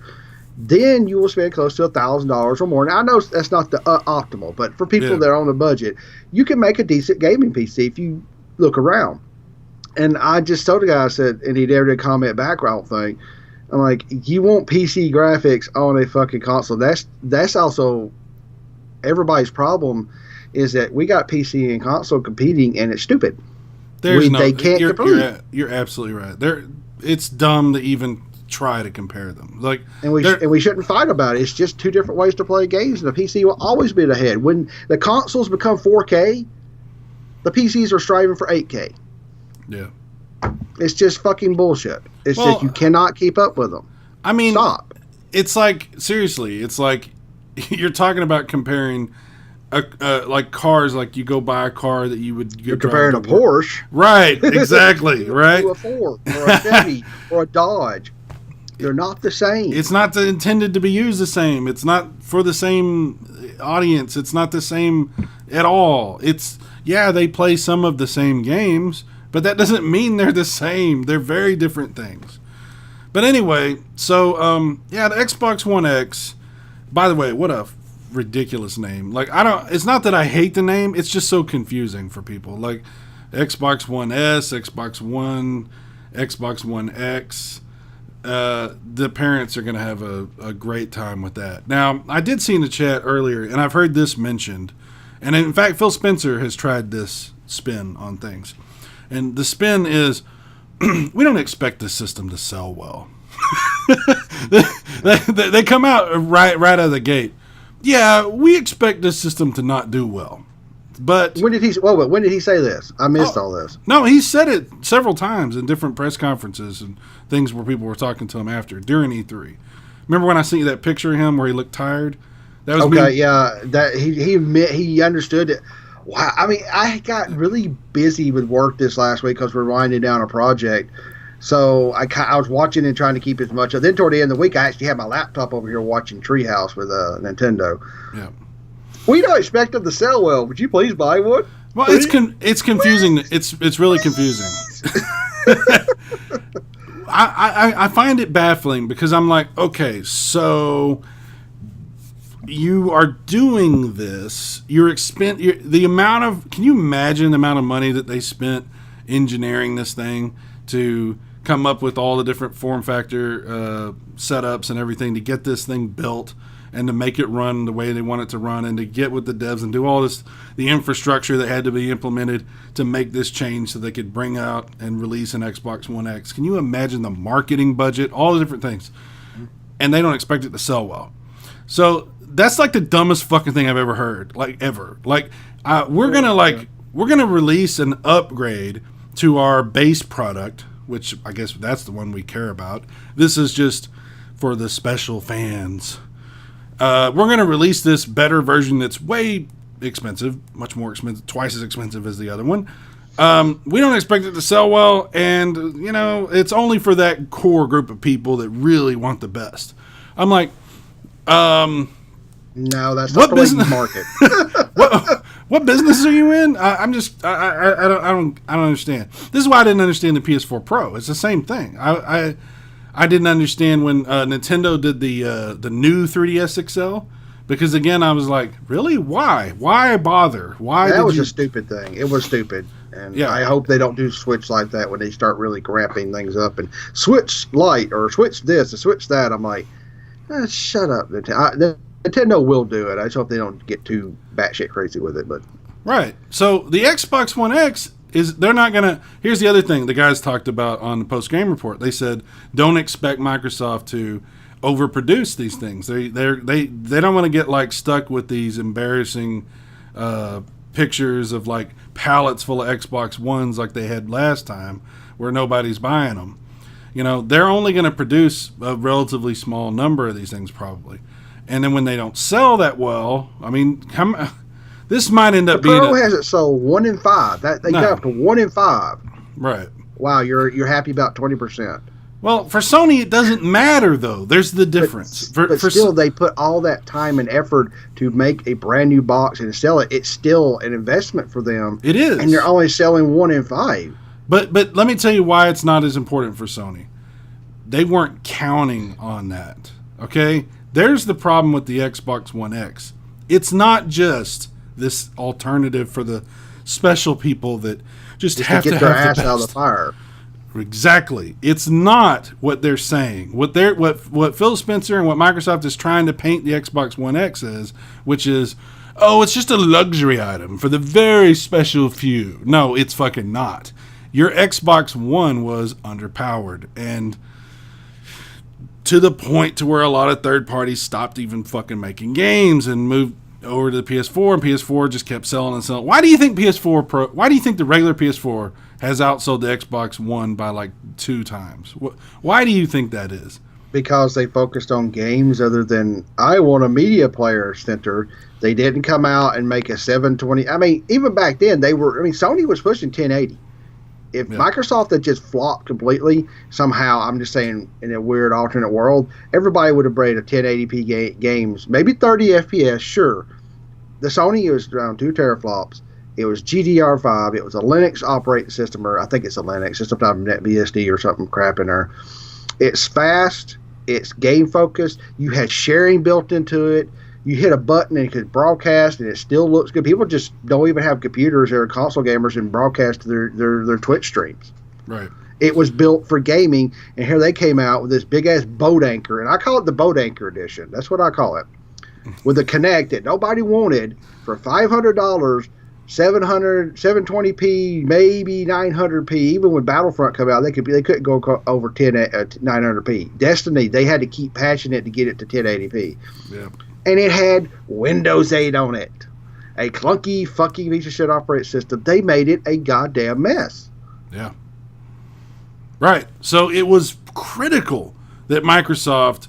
Then you will spend close to $1,000 or more. Now, I know that's not the optimal, but for people that are on a budget, you can make a decent gaming PC if you look around. And I just told the guy, I said, and he never did comment back, I don't think. I'm like, you want PC graphics on a fucking console. That's also everybody's problem, is that we got PC and console competing, and it's stupid. They can't compete. You're absolutely right. It's dumb to even try to compare them. And we shouldn't fight about it. It's just two different ways to play games, and the PC will always be ahead. When the consoles become 4K, the PCs are striving for 8K. Yeah. It's just fucking bullshit. It's Well, just you cannot keep up with them. I mean, Stop. It's like, seriously, it's like you're talking about comparing like cars, like you go buy a car that you would You're comparing a Porsche. Right, exactly, right? To a Ford or a Chevy or a Dodge. They're not the same. It's not intended to be used the same. It's not for the same audience. It's not the same at all. They play some of the same games, but that doesn't mean they're the same. They're very different things. But anyway, so the Xbox One X, by the way, what a ridiculous name. Like, it's not that I hate the name, it's just so confusing for people. Like Xbox One S, Xbox One, Xbox One X. The parents are going to have a great time with that. Now, I did see in the chat earlier, and I've heard this mentioned, and in fact, Phil Spencer has tried this spin on things. And the spin is, we don't expect this system to sell well. they come out right out of the gate. Yeah, we expect this system to not do well. But when did he say this? I missed all this. No, he said it several times in different press conferences and things where people were talking to him after during E3. Remember when I sent you that picture of him where he looked tired? That was okay. Yeah, that he understood it. Wow. I mean, I got really busy with work this last week because we're winding down a project. So I was watching and trying to keep as much. Then toward the end of the week, I actually had my laptop over here watching Treehouse with Nintendo. Yeah. We don't expect them to sell well. Would you please buy one? Well, it's confusing. It's really confusing. I find it baffling because I'm like, okay, so you are doing this. The amount of. Can you imagine the amount of money that they spent engineering this thing to come up with all the different form factor setups and everything to get this thing built and to make it run the way they want it to run and to get with the devs and do all this, the infrastructure that had to be implemented to make this change so they could bring out and release an Xbox One X. Can you imagine the marketing budget, all the different things? And they don't expect it to sell well. So that's like the dumbest fucking thing I've ever heard, like ever. Like we're gonna release an upgrade to our base product, which I guess that's the one we care about. This is just for the special fans. We're going to release this better version that's way expensive, much more expensive, twice as expensive as the other one. We don't expect it to sell well, and, it's only for that core group of people that really want the best. I'm like, no, that's not the way you market. What business are you in? I don't understand. This is why I didn't understand the PS4 Pro. It's the same thing. I didn't understand when Nintendo did the new 3DS XL, because again I was like, really? Why bother? That was a stupid thing. It was stupid, and yeah. I hope they don't do Switch like that when they start really ramping things up and Switch Lite or Switch this or Switch that. I'm like, shut up, Nintendo. Nintendo will do it. I just hope they don't get too batshit crazy with it. But right. So the Xbox One X they're not gonna. Here's the other thing the guys talked about on the post game report. They said don't expect Microsoft to overproduce these things. They don't want to get like stuck with these embarrassing pictures of like pallets full of Xbox Ones like they had last time, where nobody's buying them. They're only going to produce a relatively small number of these things probably. And then when they don't sell that well, I mean, this might end up being. The Pro hasn't sold 1 in 5. They got up to 1 in 5. Right. Wow, you're happy about 20%. Well, for Sony, it doesn't matter though. There's the difference. But still, they put all that time and effort to make a brand new box and sell it. It's still an investment for them. It is, and they're only selling 1 in 5. But let me tell you why it's not as important for Sony. They weren't counting on that. Okay. There's the problem with the Xbox One X. It's not just this alternative for the special people that just have to get their ass out of the fire. Exactly. It's not what they're saying. What Phil Spencer and what Microsoft is trying to paint the Xbox One X as, which is, it's just a luxury item for the very special few. No, it's fucking not. Your Xbox One was underpowered, and to the point to where a lot of third parties stopped even fucking making games and moved over to the PS4, and PS4 just kept selling and selling. Why do you think PS4 Pro? Why do you think the regular PS4 has outsold the Xbox One by like 2 times. Why do you think that is? Because they focused on games other than I want a media player center. They didn't come out and make a 720. I mean, even back then Sony was pushing 1080. If Microsoft had just flopped completely somehow, I'm just saying in a weird alternate world, everybody would have bred a 1080p games, maybe 30 FPS, sure. The Sony was around 2 teraflops. It was GDR5. It was a Linux operating system, or I think it's a Linux. It's sometimes NetBSD or something crap in there. It's fast. It's game focused. You had sharing built into it. You hit a button and it could broadcast, and it still looks good. People just don't even have computers or console gamers and broadcast their Twitch streams. Right. It was built for gaming, and here they came out with this big-ass boat anchor, and I call it the boat anchor edition. That's what I call it. With a Kinect that nobody wanted for $500, 720p, maybe 900p. Even when Battlefront come out, they couldn't go over 900p. Destiny, they had to keep patching it to get it to 1080p. Yeah. And it had Windows 8 on it. A clunky, fucking piece of shit operating system. They made it a goddamn mess. Yeah. Right. So it was critical that Microsoft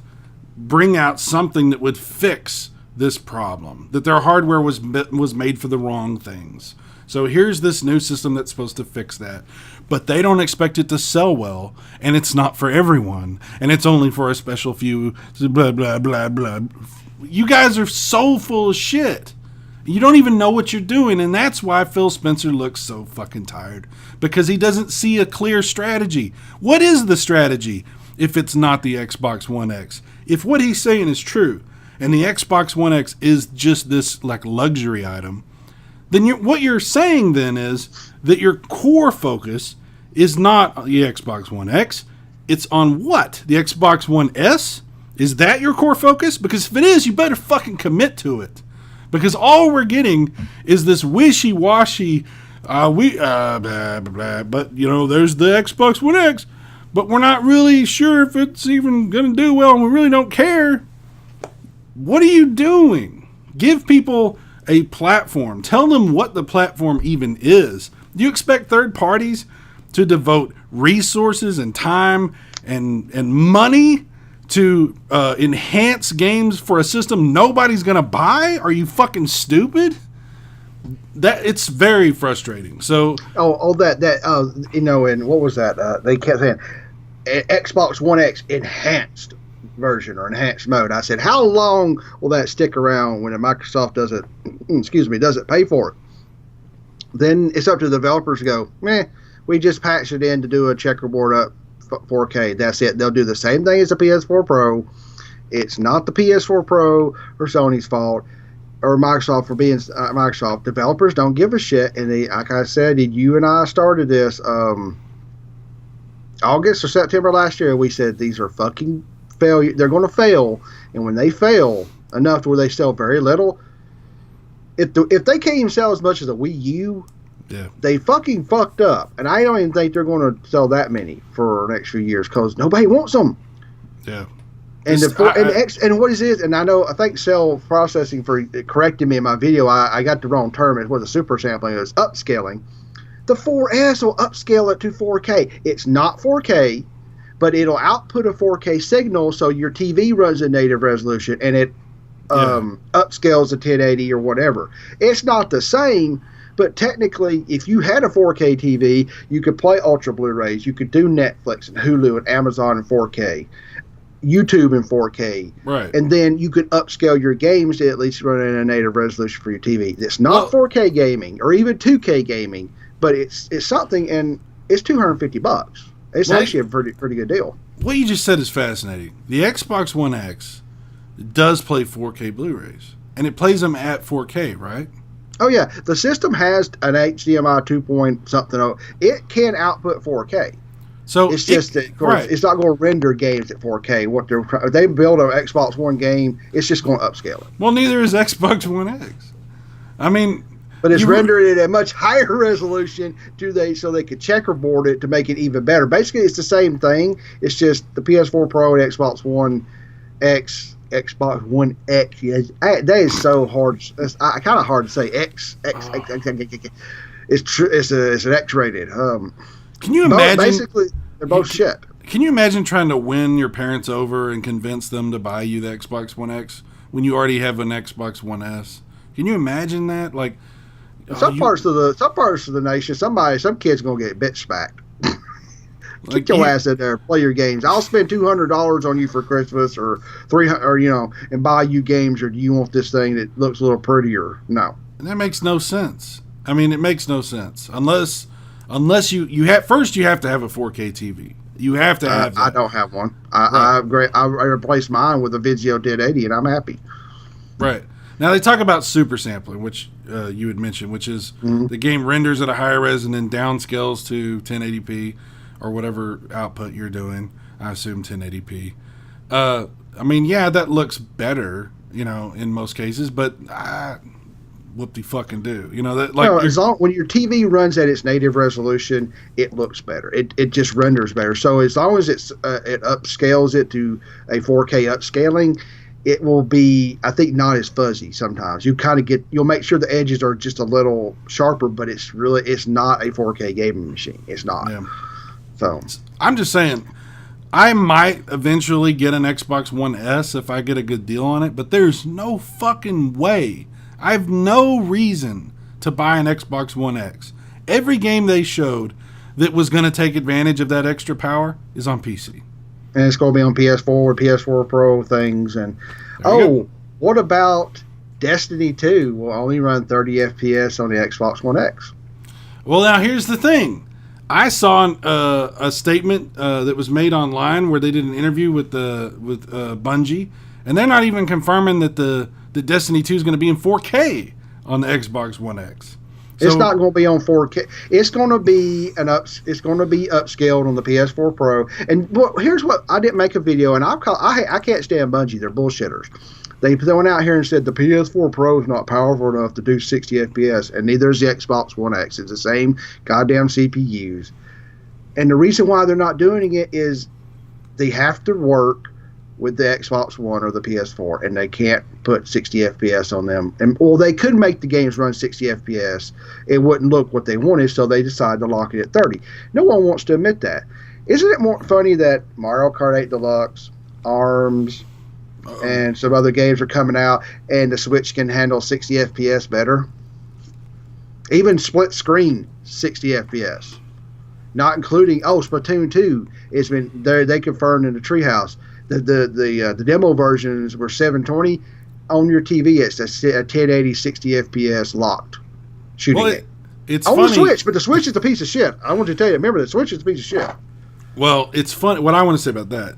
bring out something that would fix this problem, that their hardware was made for the wrong things. So here's this new system that's supposed to fix that. But they don't expect it to sell well, and it's not for everyone, and it's only for a special few, blah, blah, blah, blah. You guys are so full of shit. You don't even know what you're doing, and that's why Phil Spencer looks so fucking tired, because he doesn't see a clear strategy. What is the strategy if it's not the Xbox One X? If what he's saying is true, and the Xbox One X is just this like luxury item, then what you're saying then is that your core focus is not the Xbox One X. It's on what? The Xbox One S? Is that your core focus? Because if it is, you better fucking commit to it. Because all we're getting is this wishy-washy, blah, blah, blah, but, there's the Xbox One X, but we're not really sure if it's even going to do well, and we really don't care. What are you doing? Give people a platform. Tell them what the platform even is. Do you expect third parties to devote resources and time and money to enhance games for a system nobody's gonna buy? Are you fucking stupid? That it's very frustrating. So and what was that? They kept saying Xbox One X enhanced version or enhanced mode. I said, how long will that stick around when Microsoft doesn't pay for it? Then it's up to the developers to go, we just patched it in to do a checkerboard up 4K. That's it. They'll do the same thing as the PS4 Pro. It's not the PS4 Pro or Sony's fault or Microsoft for being Microsoft. Developers don't give a shit. And like I said, you and I started this August or September last year. We said these are fucking failure. They're going to fail. And when they fail enough to where they sell very little, if they can't even sell as much as a Wii U, they fucking fucked up. And I don't even think they're going to sell that many for the next few years because nobody wants them. Yeah. And and what is it? And I think cell processing, for correcting me in my video, I got the wrong term. It was a super sampling. It was upscaling. The 4S will upscale it to 4K. It's not 4K, but it'll output a 4K signal so your TV runs in native resolution and it upscales to 1080 or whatever. It's not the same. But technically, if you had a 4K TV, you could play Ultra Blu-rays. You could do Netflix and Hulu and Amazon in 4K, YouTube in 4K. Right. And then you could upscale your games to at least run in a native resolution for your TV. It's not 4K gaming or even 2K gaming, but it's something, and it's $250. It's actually a pretty good deal. What you just said is fascinating. The Xbox One X does play 4K Blu-rays, and it plays them at 4K, right? Oh, yeah. The system has an HDMI 2 point something. It can output 4K. So it's just that, of course, it's not going to render games at 4K. If they build an Xbox One game, it's just going to upscale it. Well, neither is Xbox One X. I mean, but it's rendered at a much higher resolution so they could checkerboard it to make it even better. Basically, it's the same thing. It's just the PS4 Pro and Xbox One X. Xbox One X. That is so hard. It's kind of hard to say. X. It's an X-rated. Can you imagine? Basically, they're both shit. Can you imagine trying to win your parents over and convince them to buy you the Xbox One X when you already have an Xbox One S? Can you imagine that? Like, some parts of the nation, some kid's gonna get bitch smacked. Kick your ass in there, play your games. I'll spend $200 on you for Christmas, or $300, or and buy you games. Or do you want this thing that looks a little prettier? No, that makes no sense. I mean, it makes no sense unless you have to have a 4K TV. You have to have that. I don't have one. I replaced mine with a Vizio 1080, and I'm happy. Right. Now, they talk about super sampling, which you had mentioned, which is the game renders at a higher res and then downscales to 1080p or whatever output you're doing. I assume 1080p. I mean, yeah, that looks better, in most cases, but whoop-de-fucking-do. When your TV runs at its native resolution, it looks better. It just renders better. So as long as it upscales it to a 4K upscaling, it will be, I think, not as fuzzy sometimes. You'll make sure the edges are just a little sharper, but it's not a 4K gaming machine. It's not. Yeah. So I'm just saying, I might eventually get an Xbox One S if I get a good deal on it, but there's no fucking way. I have no reason to buy an Xbox One X. Every game they showed that was going to take advantage of that extra power is on PC. And it's going to be on PS4 with PS4 Pro things. And what about Destiny 2 will only run 30 FPS on the Xbox One X? Well, now here's the thing. I saw a statement that was made online where they did an interview with Bungie, and they're not even confirming that the Destiny 2 is going to be in 4K on the Xbox One X. So, it's not going to be on 4K. It's going to be It's going to be upscaled on the PS4 Pro. And here's what I didn't make a video, and I can't stand Bungie. They're bullshitters. They went out here and said the PS4 Pro is not powerful enough to do 60 FPS, and neither is the Xbox One X. It's the same goddamn CPUs. And the reason why they're not doing it is they have to work with the Xbox One or the PS4, and they can't put 60 FPS on them. And they could make the games run 60 FPS. It wouldn't look what they wanted, so they decided to lock it at 30. No one wants to admit that. Isn't it more funny that Mario Kart 8 Deluxe, ARMS, and some other games are coming out, and the Switch can handle 60 FPS better? Even split screen 60 FPS. Not including, Splatoon 2 has been there. They confirmed in the Treehouse. The demo versions were 720 on your TV. It's a 1080 60 FPS locked shooting it. It's on funny. The Switch, but the Switch is a piece of shit. I want to tell you. Remember, the Switch is a piece of shit. Well, it's funny. What I want to say about that,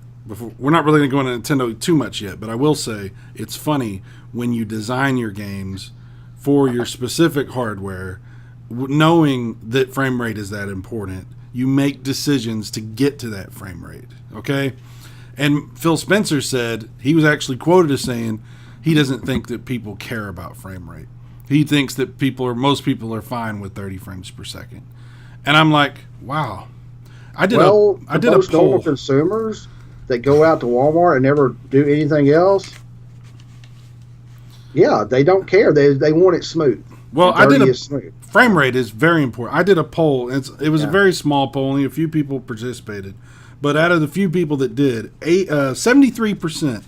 we're not really going to go into Nintendo too much yet, but I will say it's funny when you design your games for your specific hardware, knowing that frame rate is that important. You make decisions to get to that frame rate. Okay. And Phil Spencer said, he was actually quoted as saying he doesn't think that people care about frame rate. He thinks that most people are fine with 30 frames per second. And I'm like, wow. I did a poll. Normal consumers that go out to Walmart and never do anything else, yeah, they don't care. They want it smooth. Well, frame rate is very important. I did a poll. It was a very small poll. Only a few people participated. But out of the few people that did, 73%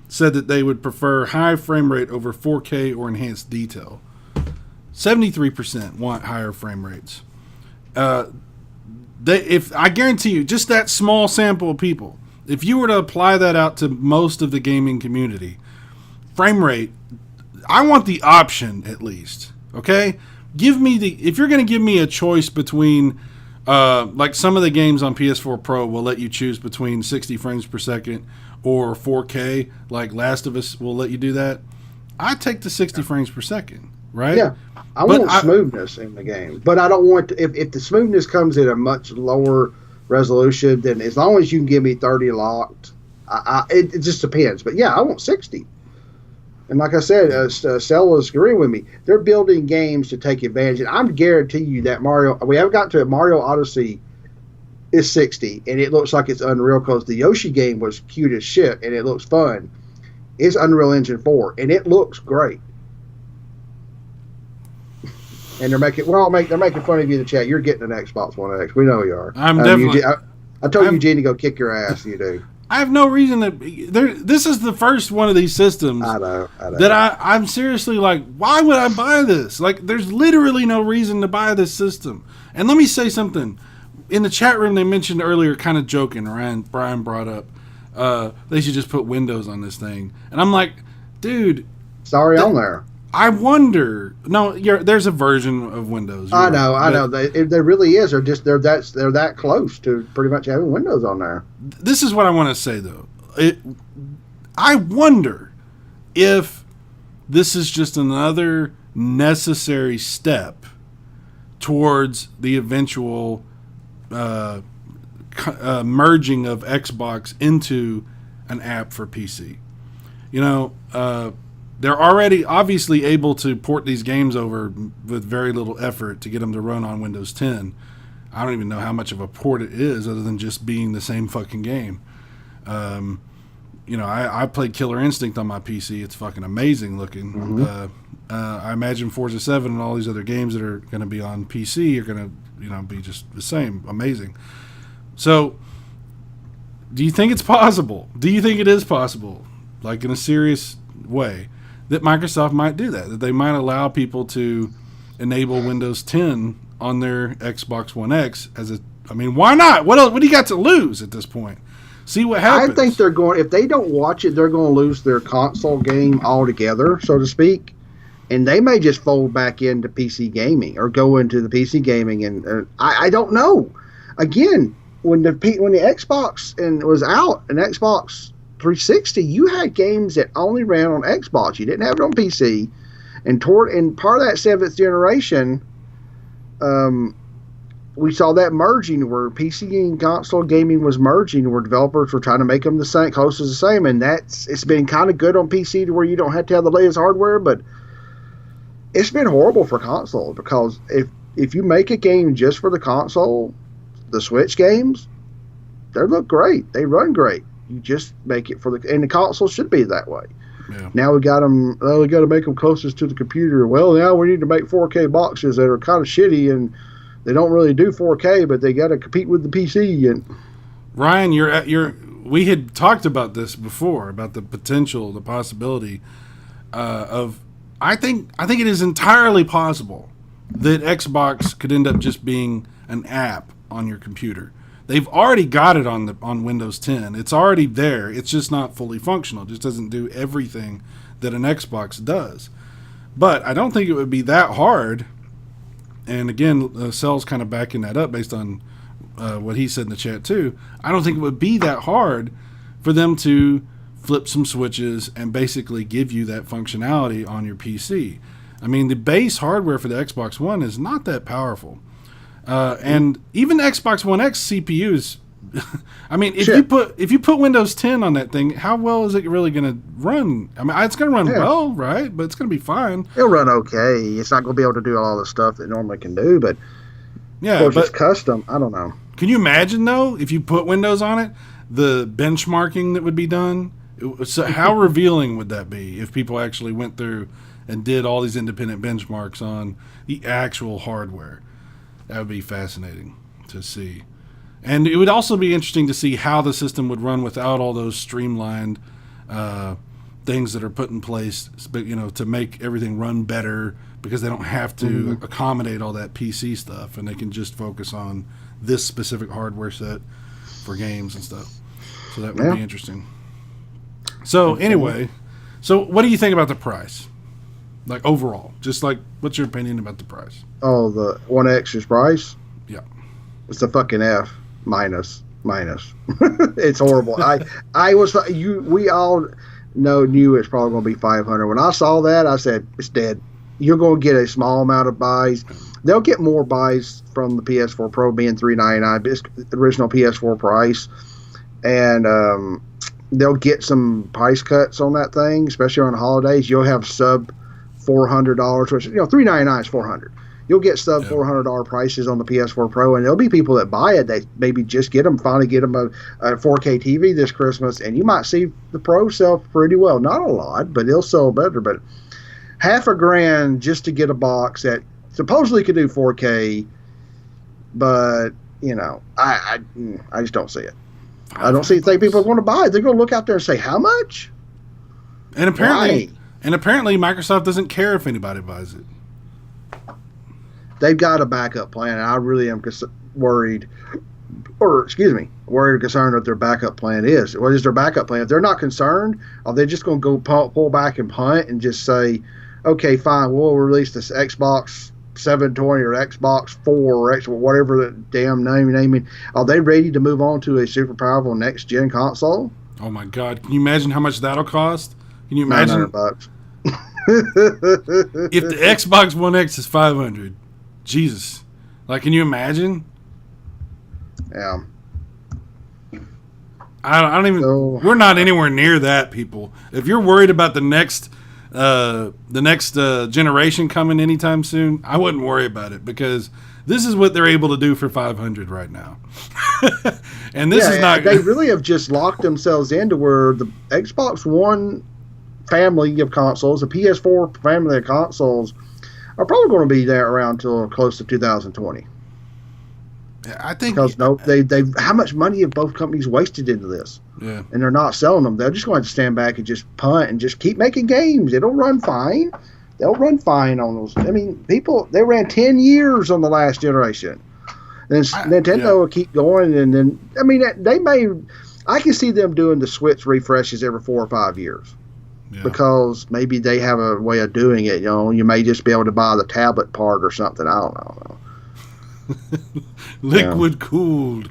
said that they would prefer high frame rate over 4K or enhanced detail. 73% want higher frame rates. If I guarantee you, just that small sample of people, if you were to apply that out to most of the gaming community, frame rate, I want the option at least. Okay, if you're going to give me a choice between. Like some of the games on PS4 Pro will let you choose between 60 frames per second or 4K, like Last of Us will let you do that. I take the 60 frames per second, right? Yeah, I want smoothness in the game, but I don't want if the smoothness comes at a much lower resolution, then as long as you can give me 30 locked, it just depends. But yeah, I want 60. And like I said, Stella's agreeing with me. They're building games to take advantage. And I'm guarantee you that we haven't gotten to it. Mario Odyssey is 60, and it looks like it's Unreal because the Yoshi game was cute as shit, and it looks fun. It's Unreal Engine 4, and it looks great. And they're making fun of you in the chat. You're getting an Xbox One X. We know you are. I'm definitely. I told Eugene to go kick your ass. You do. I have no reason to. This is the first one of these systems. I know. That I'm seriously like, why would I buy this? Like, there's literally no reason to buy this system. And let me say something. In the chat room, they mentioned earlier, kind of joking, Brian brought up, they should just put Windows on this thing. And I'm like, dude. Sorry, on there. I wonder. No, there's a version of Windows. I know. There really is. They're that close to pretty much having Windows on there. This is what I want to say, though. I wonder if this is just another necessary step towards the eventual merging of Xbox into an app for PC. You know, they're already obviously able to port these games over with very little effort to get them to run on Windows 10. I don't even know how much of a port it is other than just being the same fucking game. You know, I played Killer Instinct on my PC. It's fucking amazing looking. Mm-hmm. I imagine Forza 7 and all these other games that are going to be on PC are going to, you know, be just the same. Amazing. So, do you think it's possible? Do you think it is possible, like in a serious way, that Microsoft might do that they might allow people to enable Windows 10 on their Xbox One X I mean, why not? What else? What do you got to lose at this point? See what happens. I think they're going, if they don't watch it, they're going to lose their console game altogether, so to speak. And they may just fold back into PC gaming or go into the PC gaming. And I don't know. Again, when the Xbox was out, and Xbox 360, you had games that only ran on Xbox. You didn't have it on PC. And part of that seventh generation, we saw that merging where PC and console gaming was merging, where developers were trying to make them the same, close to the same. And it's been kind of good on PC to where you don't have to have the latest hardware, but it's been horrible for console, because if you make a game just for the console, the Switch games, they look great. They run great. You just make it and the console should be that way. Yeah. Now we got to make them closest to the computer. Well, now we need to make 4K boxes that are kind of shitty and they don't really do 4K, but they got to compete with the PC. And Ryan, we had talked about this before, about the potential, the possibility of. I think it is entirely possible that Xbox could end up just being an app on your computer. They've already got it on Windows 10. It's already there. It's just not fully functional. It just doesn't do everything that an Xbox does. But I don't think it would be that hard. And again, Cell's kind of backing that up based on what he said in the chat too. I don't think it would be that hard for them to flip some switches and basically give you that functionality on your PC. I mean, the base hardware for the Xbox One is not that powerful. And even the Xbox One X CPUs, I mean, if you put Windows 10 on that thing, how well is it really going to run? I mean, it's going to run well, right? But it's going to be fine. It'll run okay. It's not going to be able to do all the stuff that it normally can do, but of course it's custom. I don't know. Can you imagine, though, if you put Windows on it, the benchmarking that would be done? So how revealing would that be if people actually went through and did all these independent benchmarks on the actual hardware? That would be fascinating to see. And it would also be interesting to see how the system would run without all those streamlined things that are put in place, to make everything run better, because they don't have to accommodate all that PC stuff, and they can just focus on this specific hardware set for games and stuff. So that would be interesting. So anyway, what do you think about the price? Like overall, just like, what's your opinion about the price? Oh, the One X's price? Yeah. It's a fucking F minus. It's horrible. We all knew it's probably going to be 500. When I saw that, I said, it's dead. You're going to get a small amount of buys. They'll get more buys from the PS4 Pro being $399, it's the original PS4 price. And, they'll get some price cuts on that thing, especially on the holidays. You'll have sub $400, which, $399 is $400. You'll get sub $400 prices on the PS4 Pro, and there'll be people that buy it. They maybe just finally get them a 4K TV this Christmas, and you might see the Pro sell pretty well. Not a lot, but it'll sell better. But $500 just to get a box at supposedly could do 4K, but I just don't see it. I don't think people are going to buy it. They're going to look out there and say, how much? And apparently Microsoft doesn't care if anybody buys it. They've got a backup plan, and I really am worried or concerned what their backup plan is. What is their backup plan? If they're not concerned, are they just going to go pull back and punt and just say, okay, fine, we'll release this Xbox 720 or Xbox 4 or whatever the damn naming. Are they ready to move on to a super powerful next gen console? Oh my God! Can you imagine how much that'll cost? Can you imagine? $900. If the Xbox One X is $500, Jesus! Like, can you imagine? Yeah. I don't even. We're not anywhere near that, people. If you're worried about the next generation coming anytime soon, I wouldn't worry about it, because this is what they're able to do for $500 right now. And this is not. They really have just locked themselves into where the Xbox One family of consoles, the PS4 family of consoles, are probably going to be there around till close to 2020. I think because they how much money have both companies wasted into this? Yeah, and they're not selling them. They're just going to stand back and just punt and just keep making games. It'll run fine. They'll run fine on those. I mean, they ran 10 years on the last generation. And Nintendo will keep going, and then I can see them doing the Switch refreshes every 4 or 5 years. Yeah. Because maybe they have a way of doing it. You may just be able to buy the tablet part or something. I don't know. Liquid cooled.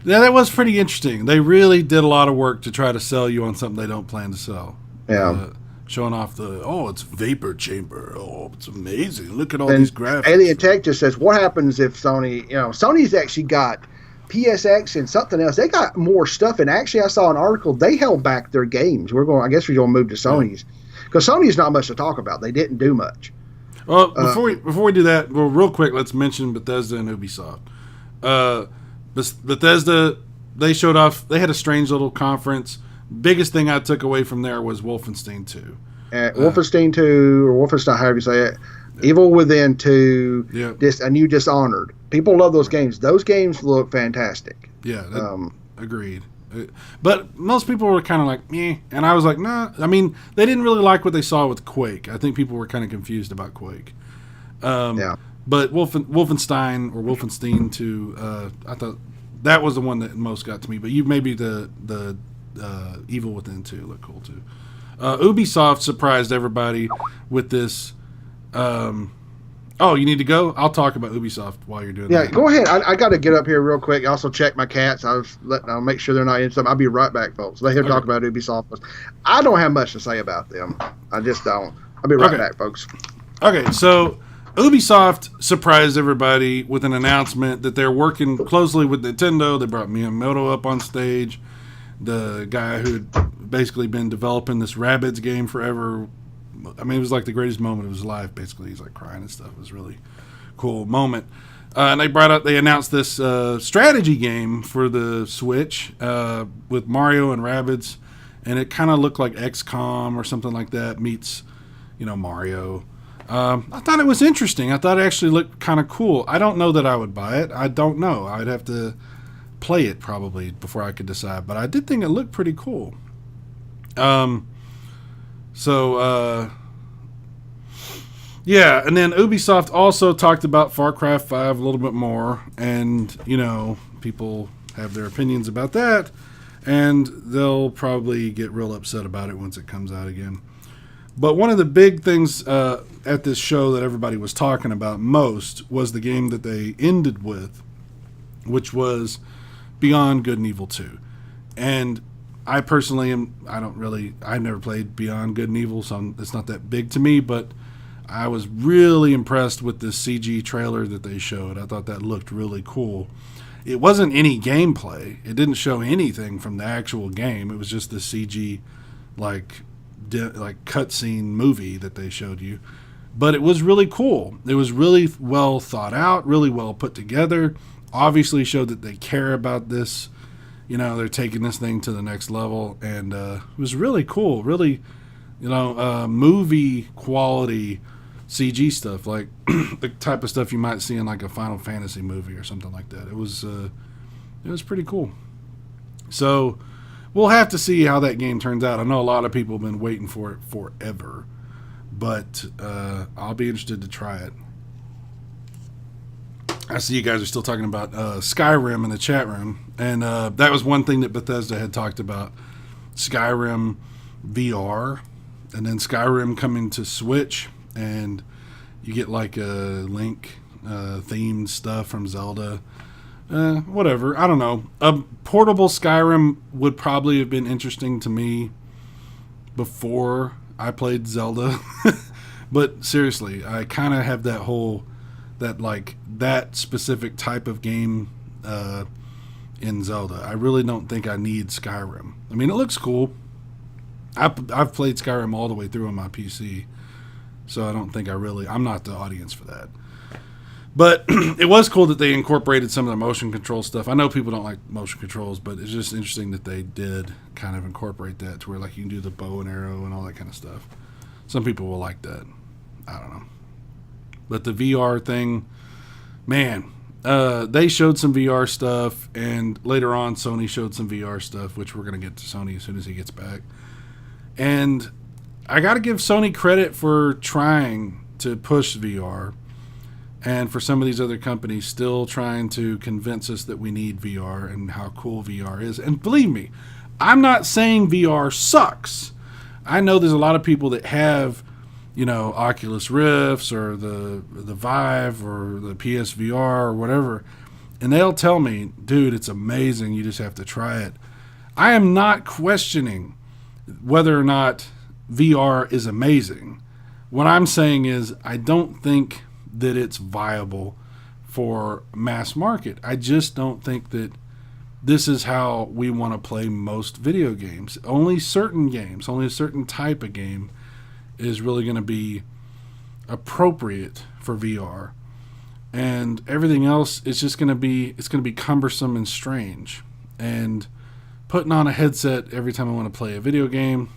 Yeah, that was pretty interesting. They really did a lot of work to try to sell you on something they don't plan to sell. Yeah. Showing off it's vapor chamber. Oh, it's amazing. Look at all these graphics. Alien Tech just says, what happens if Sony's actually got PSX and something else. They got more stuff. And actually, I saw an article. They held back their games. I guess we're going to move to Sony's. Because Sony's not much to talk about. They didn't do much. Well, before we do that, real quick, let's mention Bethesda and Ubisoft. Bethesda, they showed off. They had a strange little conference. Biggest thing I took away from there was Wolfenstein 2. Wolfenstein 2, or Wolfenstein, however you say it. Evil Within 2, and you Dishonored. People love those games. Those games look fantastic. Yeah, agreed. But most people were kind of like, meh. And I was like, nah. I mean, they didn't really like what they saw with Quake. I think people were kind of confused about Quake. But Wolfenstein 2, I thought that was the one that most got to me. But maybe the Evil Within 2 looked cool too. Ubisoft surprised everybody with this. You need to go? I'll talk about Ubisoft while you're doing that. Yeah, go ahead. I got to get up here real quick. Also check my cats. I'll make sure they're not in something. I'll be right back, folks. Let him talk about Ubisoft. I don't have much to say about them. I just don't. I'll be right back, folks. Okay, so Ubisoft surprised everybody with an announcement that they're working closely with Nintendo. They brought Miyamoto up on stage, the guy who had basically been developing this Rabbids game forever. I mean, it was like the greatest moment of his life, basically. He's like crying and stuff. It was a really cool moment. And they announced this strategy game for the Switch with Mario and Rabbids. And it kind of looked like XCOM or something like that meets, Mario. I thought it was interesting. I thought it actually looked kind of cool. I don't know that I would buy it. I don't know. I'd have to play it probably before I could decide. But I did think it looked pretty cool. And then Ubisoft also talked about Far Cry 5 a little bit more, and, people have their opinions about that, and they'll probably get real upset about it once it comes out again. But one of the big things at this show that everybody was talking about most was the game that they ended with, which was Beyond Good and Evil 2. And I personally I've never played Beyond Good and Evil, so it's not that big to me, but I was really impressed with this CG trailer that they showed. I thought that looked really cool. It wasn't any gameplay. It didn't show anything from the actual game. It was just the CG, like cutscene movie that they showed you. But it was really cool. It was really well thought out, really well put together. Obviously showed that they care about this. They're taking this thing to the next level, and it was really cool. Really, movie quality CG stuff, like the type of stuff you might see in like a Final Fantasy movie or something like that. It was pretty cool. So we'll have to see how that game turns out. I know a lot of people have been waiting for it forever, but I'll be interested to try it. I see you guys are still talking about Skyrim in the chat room, and that was one thing that Bethesda had talked about: Skyrim VR, and then Skyrim coming to Switch, and you get like a Link themed stuff from Zelda. Whatever, I don't know. A portable Skyrim would probably have been interesting to me before I played Zelda, but seriously, I kind of have that specific type of game in Zelda. I really don't think I need Skyrim. I mean, it looks cool. I've played Skyrim all the way through on my PC, so I don't think I'm not the audience for that. But it was cool that they incorporated some of the motion control stuff. I know people don't like motion controls, but it's just interesting that they did kind of incorporate that to where like you can do the bow and arrow and all that kind of stuff. Some people will like that. I don't know. But the VR thing, man, they showed some VR stuff, and later on Sony showed some VR stuff, which we're going to get to Sony as soon as he gets back. And I got to give Sony credit for trying to push VR, and for some of these other companies still trying to convince us that we need VR and how cool VR is. And believe me, I'm not saying VR sucks. I know there's a lot of people that have, Oculus Rifts or the Vive or the PSVR or whatever, and they'll tell me, dude, it's amazing, you just have to try it. I am not questioning whether or not VR is amazing. What I'm saying is I don't think that it's viable for mass market. I just don't think that this is how we want to play most video games. Only certain games, only a certain type of game is really going to be appropriate for VR, and everything else is just going to be cumbersome and strange. And putting on a headset every time I want to play a video game,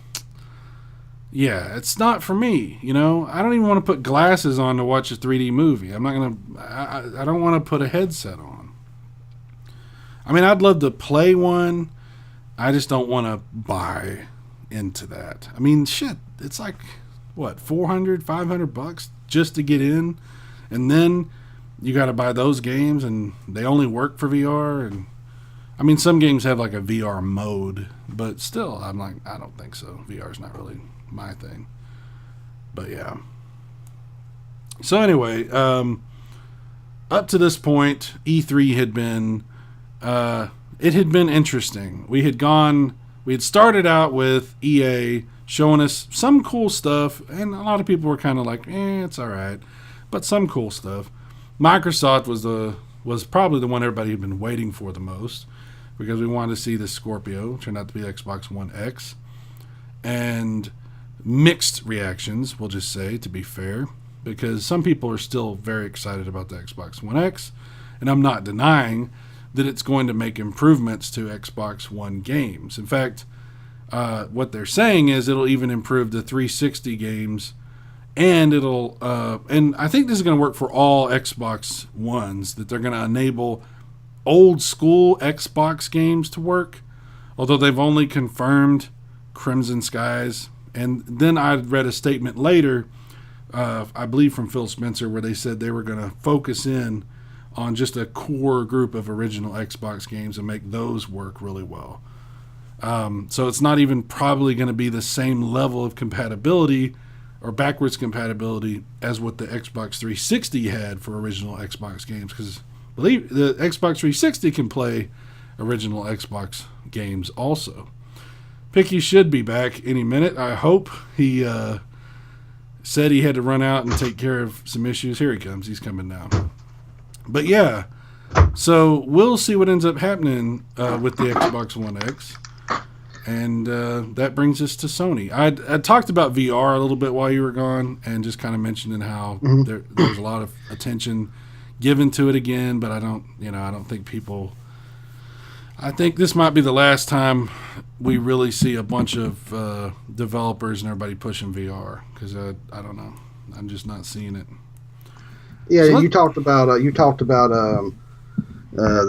yeah, it's not for me. I don't even want to put glasses on to watch a 3D movie. I don't want to put a headset on. I mean, I'd love to play one. I just don't want to buy into that. I mean, shit, it's like, what, $400-$500 just to get in, and then you got to buy those games, and they only work for VR. And I mean, some games have like a VR mode, but still, I'm like, I don't think so. VR's not really my thing. But yeah. So anyway, up to this point, E3 had been interesting. We had started out with EA showing us some cool stuff, and a lot of people were kind of like, it's all right, but some cool stuff. Microsoft was probably the one everybody had been waiting for the most, because we wanted to see the Scorpio. Turned out to be Xbox One X, and mixed reactions, we'll just say, to be fair, because some people are still very excited about the Xbox One X, and I'm not denying that it's going to make improvements to Xbox One games. In fact, what they're saying is it'll even improve the 360 games, and and I think this is going to work for all Xbox Ones, that they're going to enable old school Xbox games to work, although they've only confirmed Crimson Skies. And then I read a statement later, I believe from Phil Spencer, where they said they were going to focus in on just a core group of original Xbox games and make those work really well. So it's not even probably going to be the same level of compatibility or backwards compatibility as what the Xbox 360 had for original Xbox games, because believe the Xbox 360 can play original Xbox games also. Picky should be back any minute. I hope. He said he had to run out and take care of some issues. Here he comes. He's coming now. But yeah, so we'll see what ends up happening with the Xbox One X. And that brings us to Sony. I talked about VR a little bit while you were gone, and just kind of mentioning how there's a lot of attention given to it again. But I don't think people. I think this might be the last time we really see a bunch of developers and everybody pushing VR, because I don't know, I'm just not seeing it. Yeah, so you talked about the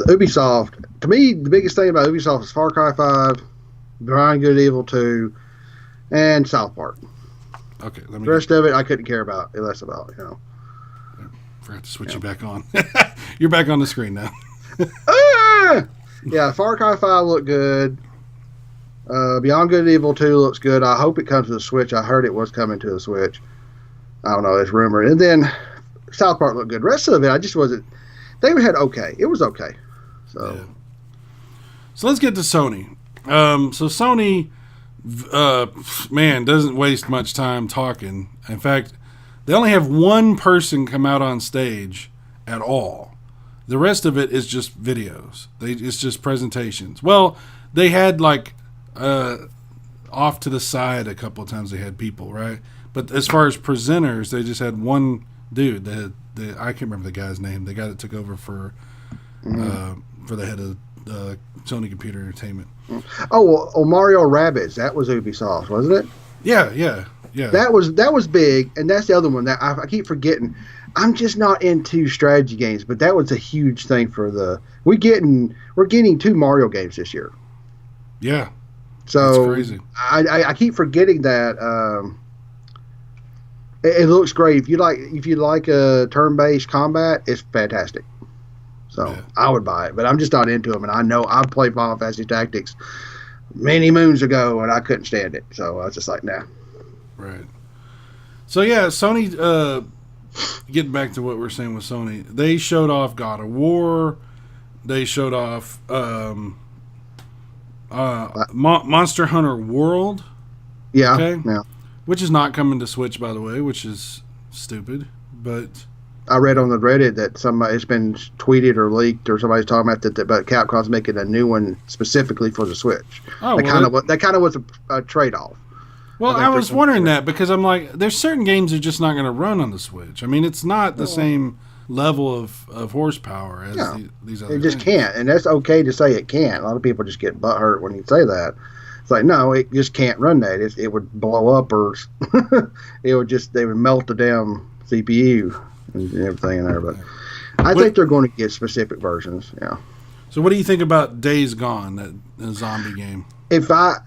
Ubisoft. To me, the biggest thing about Ubisoft is Far Cry 5, Beyond Good and Evil 2, and South Park. Okay, the rest of it I couldn't care about, less about, you know. Forgot to switch you back on. You're back on the screen now. Yeah, Far Cry 5 looked good. Beyond Good and Evil 2 looks good. I hope it comes to the Switch. I heard it was coming to the Switch. I don't know, it's rumored. And then South Park looked good. The rest of it, I just wasn't. They had okay. It was okay. So let's get to Sony. So Sony, man, doesn't waste much time talking. In fact, they only have one person come out on stage at all. The rest of it is just videos. It's just presentations. Well, they had like off to the side a couple of times they had people, right? But as far as presenters, they just had one dude. I can't remember the guy's name. The guy that took over for the head of Sony Computer Entertainment. Oh, Mario Rabbids. That was Ubisoft, wasn't it? Yeah. That was big, and that's the other one that I keep forgetting. I'm just not into strategy games, but that was a huge thing for we're getting 2 Mario games this year. Yeah. So that's crazy. I keep forgetting that. It looks great. If you like a turn-based combat, it's fantastic. So I would buy it, but I'm just not into them. And I know I played Final Fantasy Tactics many moons ago, and I couldn't stand it. So I was just like, nah. Right. So yeah, Sony. Getting back to what we're saying with Sony, they showed off God of War. They showed off Monster Hunter World. Yeah. Okay. Yeah. Which is not coming to Switch, by the way, which is stupid. But I read on the Reddit that it's been tweeted or leaked, or somebody's talking about that. But Capcom's making a new one specifically for the Switch. Oh, that kind of was a trade-off. Well, I was wondering that because I'm like, there's certain games that are just not going to run on the Switch. I mean, it's not the same level of horsepower as these other. It just can't, and that's okay to say it can't. A lot of people just get butthurt when you say that. It's like, no, it just can't run that. It would blow up, or they would melt the damn CPU and everything in there. But I think they're going to get specific versions. Yeah. So, what do you think about Days Gone, that zombie game? If I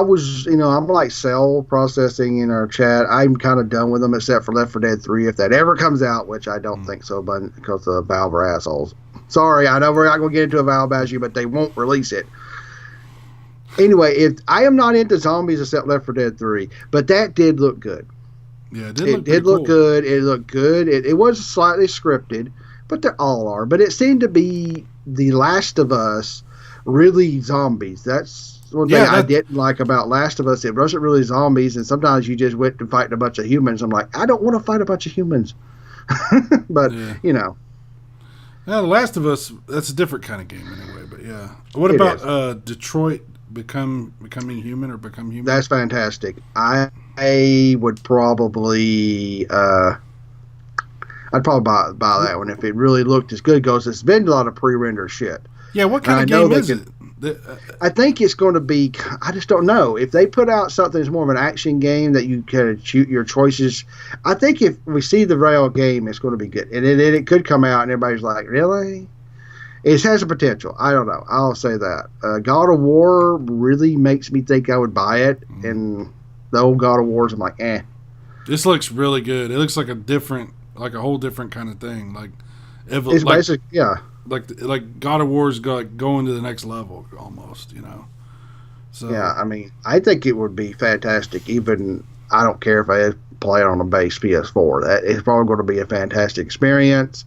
was, I'm like cell processing in our chat. I'm kind of done with them, except for Left 4 Dead 3, if that ever comes out, which I don't think so, but because the Valve are assholes. Sorry, I know we're not going to get into a Valve issue, but they won't release it. Anyway, if I am not into zombies except Left 4 Dead 3, but that did look good. Yeah, it did look good. It looked good. It was slightly scripted, but they all are. But it seemed to be The Last of Us, really zombies. That's one thing I didn't like about Last of Us. It wasn't really zombies, and sometimes you just went to fight a bunch of humans. I'm like, I don't want to fight a bunch of humans. But, Yeah, The Last of Us, that's a different kind of game anyway. But yeah. What about Detroit becoming human or become human? That's fantastic. I would probably I'd probably buy that one if it really looked as good. Because it's been a lot of pre-rendered shit. Yeah, what kind of game is it? I think it's going to be. I just don't know if they put out something that's more of an action game that you can shoot your choices. I think if we see the real game, it's going to be good, and it could come out and everybody's like, really? It has a potential. I don't know. I'll say that. God of War really makes me think I would buy it, and the old God of Wars, I'm like, eh. This looks really good. It looks like a whole different kind of thing. Like, it's basic, yeah. Like God of War is going to the next level almost, So yeah, I mean, I think it would be fantastic. Even I don't care if I play it on a base PS4. That is probably going to be a fantastic experience.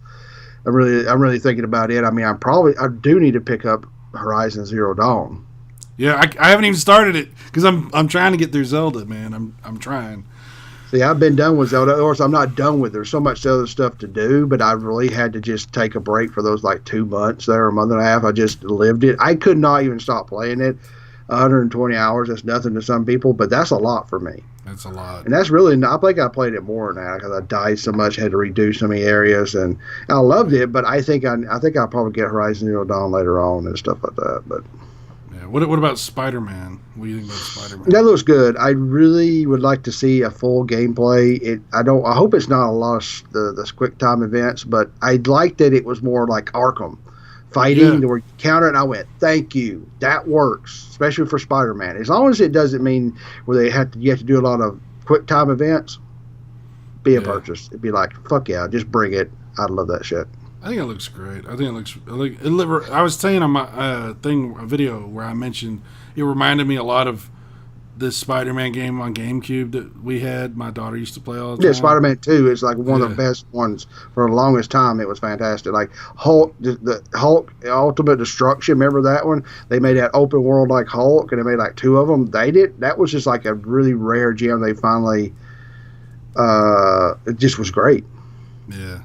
I'm really thinking about it. I mean, I do need to pick up Horizon Zero Dawn. Yeah, I haven't even started it because I'm trying to get through Zelda, man. I'm trying. See, I've been done with Zelda. Of course, I'm not done with it. There's so much other stuff to do, but I really had to just take a break for those like 2 months there, a month and a half. I just lived it. I could not even stop playing it. 120 hours, that's nothing to some people, but that's a lot for me. That's a lot. And that's really, I think I played it more now because I died so much, had to redo so many areas, and I loved it, but I think I'll probably get Horizon Zero Dawn later on and stuff like that. But Yeah. What about Spider-Man? What do you think about Spider-Man? That looks good. I really would like to see a full gameplay. I hope it's not a lot of the quick time events, but I'd like that it was more like Arkham fighting, where you counter it, and I went, thank you. That works, especially for Spider-Man. As long as it doesn't mean where you have to do a lot of quick time events, be a purchase. It'd be like, fuck yeah, just bring it. I'd love that shit. I think it looks great. I think it looks like I was saying on my a video where I mentioned it reminded me a lot of this Spider-Man game on GameCube that we had. My daughter used to play all the time. Yeah, Spider-Man 2 is like one of the best ones for the longest time. It was fantastic. Like Hulk, the Hulk Ultimate Destruction. Remember that one? They made that open world like Hulk, and they made like 2 of them. That was just like a really rare gem. They finally, it just was great. Yeah.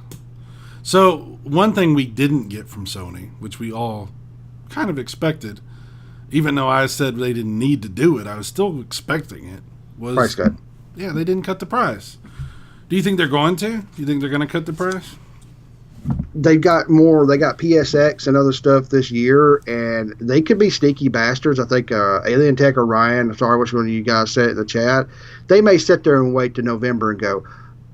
So one thing we didn't get from Sony, which we all kind of expected, even though I said they didn't need to do it, I was still expecting it. Was price cut? Yeah, they didn't cut the price. Do you think they're going to? Do you think they're going to cut the price? They've got more. They got PSX and other stuff this year, and they could be sneaky bastards. I think Alien Tech or Ryan, sorry, which one of you guys said in the chat, they may sit there and wait to November and go,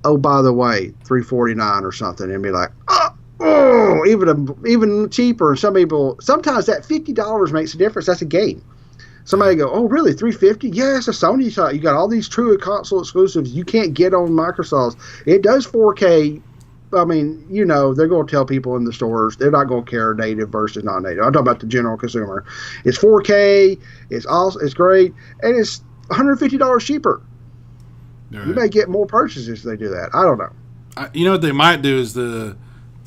oh, by the way, $349 or something, and be like, oh, even cheaper. Some people, sometimes that $50 makes a difference. That's a game. Somebody go, oh, really, $350? Yeah, it's a Sony site. You got all these true console exclusives you can't get on Microsoft's. It does 4K. I mean, they're going to tell people in the stores they're not going to care native versus non-native. I'm talking about the general consumer. It's 4K. It's awesome. It's great, and it's $150 cheaper. Right. You may get more purchases if they do that. I don't know. You know what they might do is the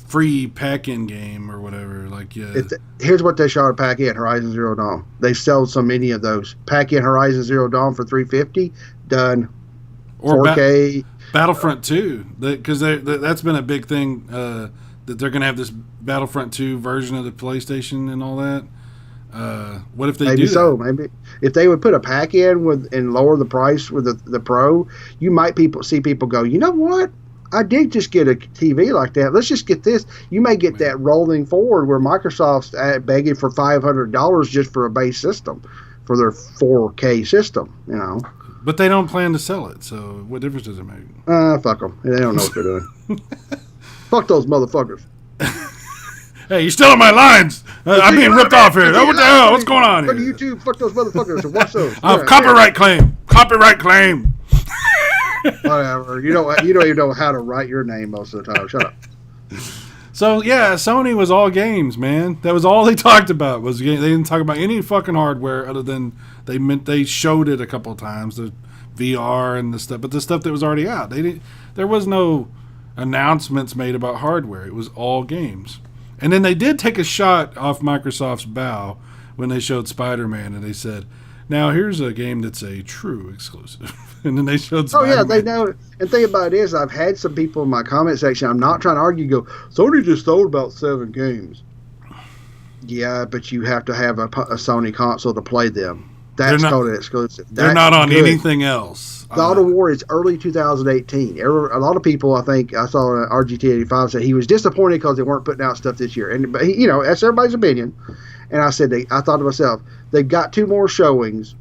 free pack-in game or whatever. Here's what they shot at pack-in Horizon Zero Dawn. They sell so many of those. Pack-in Horizon Zero Dawn for $350. Done. Or 4K. Battlefront 2, because that's been a big thing, that they're going to have this Battlefront 2 version of the PlayStation and all that. What if they maybe do so? that? Maybe if they would put a pack in and lower the price with the Pro, you might see people go, you know what? I did just get a TV like that. Let's just get this. You may get that rolling forward where Microsoft's begging for $500 just for a base system for their 4K system. But they don't plan to sell it, so what difference does it make? Fuck them. They don't know what they're doing. Fuck those motherfuckers. Hey, you're stealing my lines. I'm being ripped off here. What the hell? What's going on here? Go to YouTube. Fuck those motherfuckers and watch those. Copyright claim. Copyright claim. Whatever. You don't even know how to write your name most of the time. Shut up. So yeah, Sony was all games, man. That was all they talked about was games. They didn't talk about any fucking hardware other than they showed it a couple of times, the VR and the stuff, but the stuff that was already out. There was no announcements made about hardware. It was all games. And then they did take a shot off Microsoft's bow when they showed Spider-Man, and they said, now here's a game that's a true exclusive. And then they showed Spider-Man. Oh, yeah, they know. And the thing about it is, I've had some people in my comment section, I'm not trying to argue, go, Sony just sold about 7 games. Yeah, but you have to have a Sony console to play them. That's totally exclusive. They're not on anything else. God of War is early 2018. A lot of people, I think, I saw RGT85 said he was disappointed because they weren't putting out stuff this year. But that's everybody's opinion. And I said, I thought to myself, they've got 2 more showings.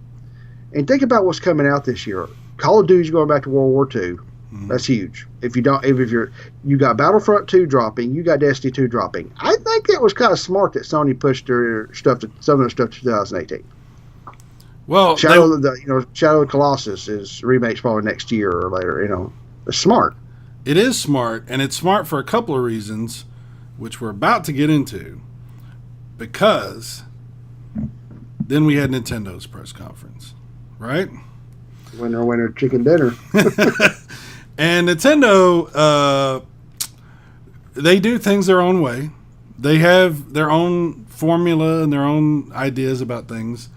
And think about what's coming out this year. Call of Duty's going back to World War II. Mm-hmm. That's huge. If you got Battlefront 2 dropping, you got Destiny 2 dropping. I think it was kind of smart that Sony pushed some of their stuff to 2018. Well, Shadow of the Colossus is remake's probably next year or later. It's smart. It is smart, and it's smart for a couple of reasons, which we're about to get into. Because then we had Nintendo's press conference, right? Winner, chicken dinner. And Nintendo, they do things their own way. They have their own formula and their own ideas about things.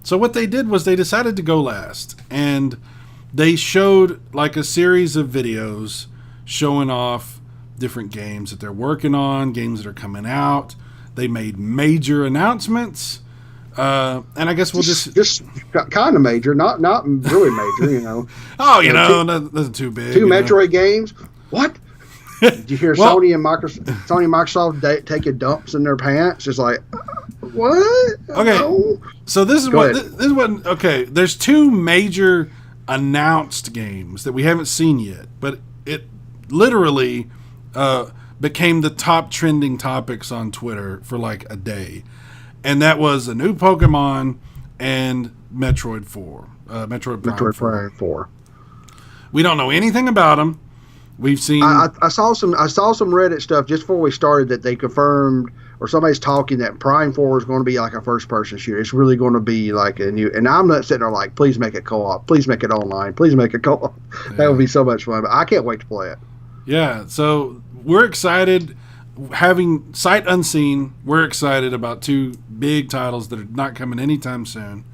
So what they did was they decided to go last, and they showed like a series of videos showing off different games that they're working on, games that are coming out. They made major announcements, and I guess we'll just kind of major, not really major, Oh, nothing too big. 2 Metroid games. What? Did you hear Sony and Microsoft taking dumps in their pants? It's like, what? Okay, No. so this is what. Okay, there's two major announced games that we haven't seen yet, but it literally became the top trending topics on Twitter for like a day, and that was a new Pokemon and Metroid Prime 4. We don't know anything about them. We've seen. I saw some Reddit stuff just before we started that they confirmed, or somebody's talking that Prime 4 is going to be like a first-person shooter. It's really going to be like a new. And I'm not sitting there like, please make it co-op, please make it online, please make it co-op. Yeah. That would be so much fun. But I can't wait to play it. Yeah, so we're excited. Having sight unseen, we're excited about two big titles that are not coming anytime soon.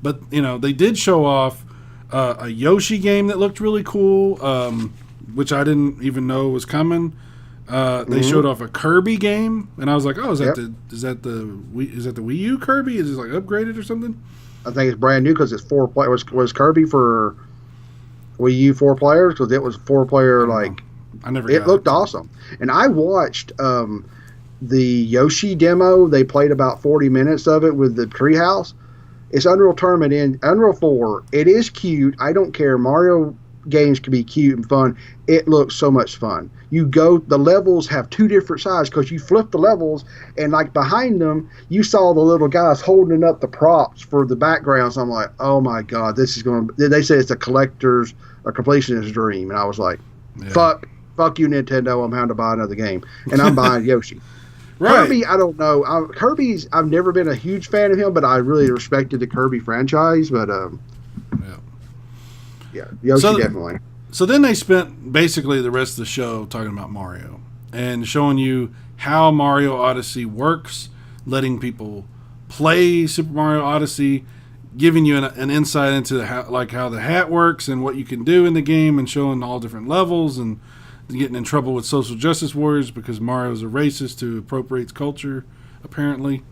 But they did show off a Yoshi game that looked really cool. Which I didn't even know was coming. They showed off a Kirby game, and I was like, "Oh, is that the Wii U Kirby? Is it like upgraded or something?" I think it's brand new because it's 4 players. Was Kirby for Wii U 4 players? Because it was 4-player. Like it looked awesome, and I watched the Yoshi demo. They played about 40 minutes of it with the treehouse. It's Unreal Tournament in Unreal 4. It is cute. I don't care. Mario games can be cute and fun. It looks so much fun. The levels have two different sides because you flip the levels, and like behind them you saw the little guys holding up the props for the backgrounds. I'm like, oh my god, this is going to, they say it's a completionist dream, and I was like, fuck you Nintendo, I'm having to buy another game, and I'm buying Yoshi. Right. Kirby, I don't know. I've never been a huge fan of him, but I really respected the Kirby franchise, but yeah, Yoshi definitely. So then they spent basically the rest of the show talking about Mario and showing you how Mario Odyssey works, letting people play Super Mario Odyssey, giving you an insight into how the hat works and what you can do in the game, and showing all different levels, and getting in trouble with social justice warriors because Mario's a racist who appropriates culture, apparently.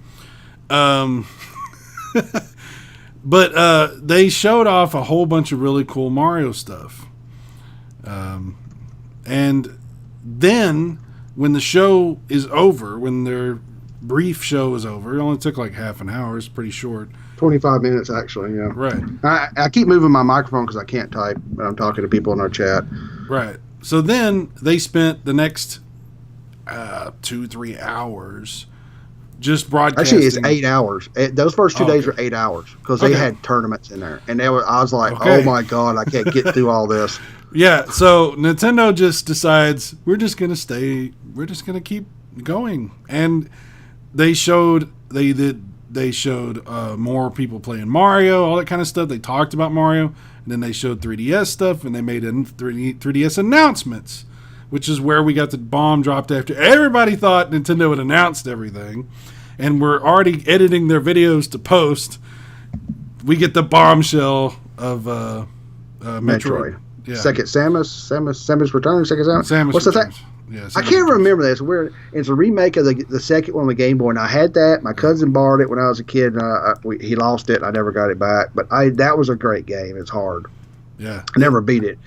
But they showed off a whole bunch of really cool Mario stuff. And then when the show is over, when their brief show is over, it only took like half an hour. It's pretty short. 25 minutes, actually, yeah. Right. I keep moving my microphone because I can't type, but I'm talking to people in our chat. Right. So then they spent the next 2-3 hours just broadcasting. Actually, it's 8 hours. Those first 2 days were 8 hours because they had tournaments in there, and I was like, "Oh my god, I can't get through all this." Yeah, so Nintendo just decides we're just gonna keep going, and they showed more people playing Mario, all that kind of stuff. They talked about Mario, and then they showed 3DS stuff, and they made 3DS announcements, which is where we got the bomb dropped after everybody thought Nintendo had announced everything, and we're already editing their videos to post. We get the bombshell of Metroid. Yeah. Second Samus Return. Second Samus. What's Returns. the thing? I can't remember this. It's a remake of the second one on the Game Boy, and I had that. My cousin borrowed it when I was a kid, and he lost it, and I never got it back. But that was a great game. It's hard. Yeah. I never beat it.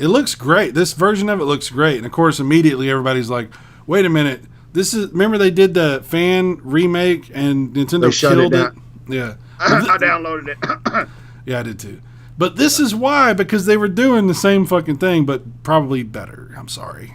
It looks great. This version of it looks great. And, of course, immediately everybody's like, wait a minute. Remember they did the fan remake and Nintendo killed it? Yeah. I downloaded it. Yeah, I did too. But this is why, because they were doing the same fucking thing, but probably better. I'm sorry.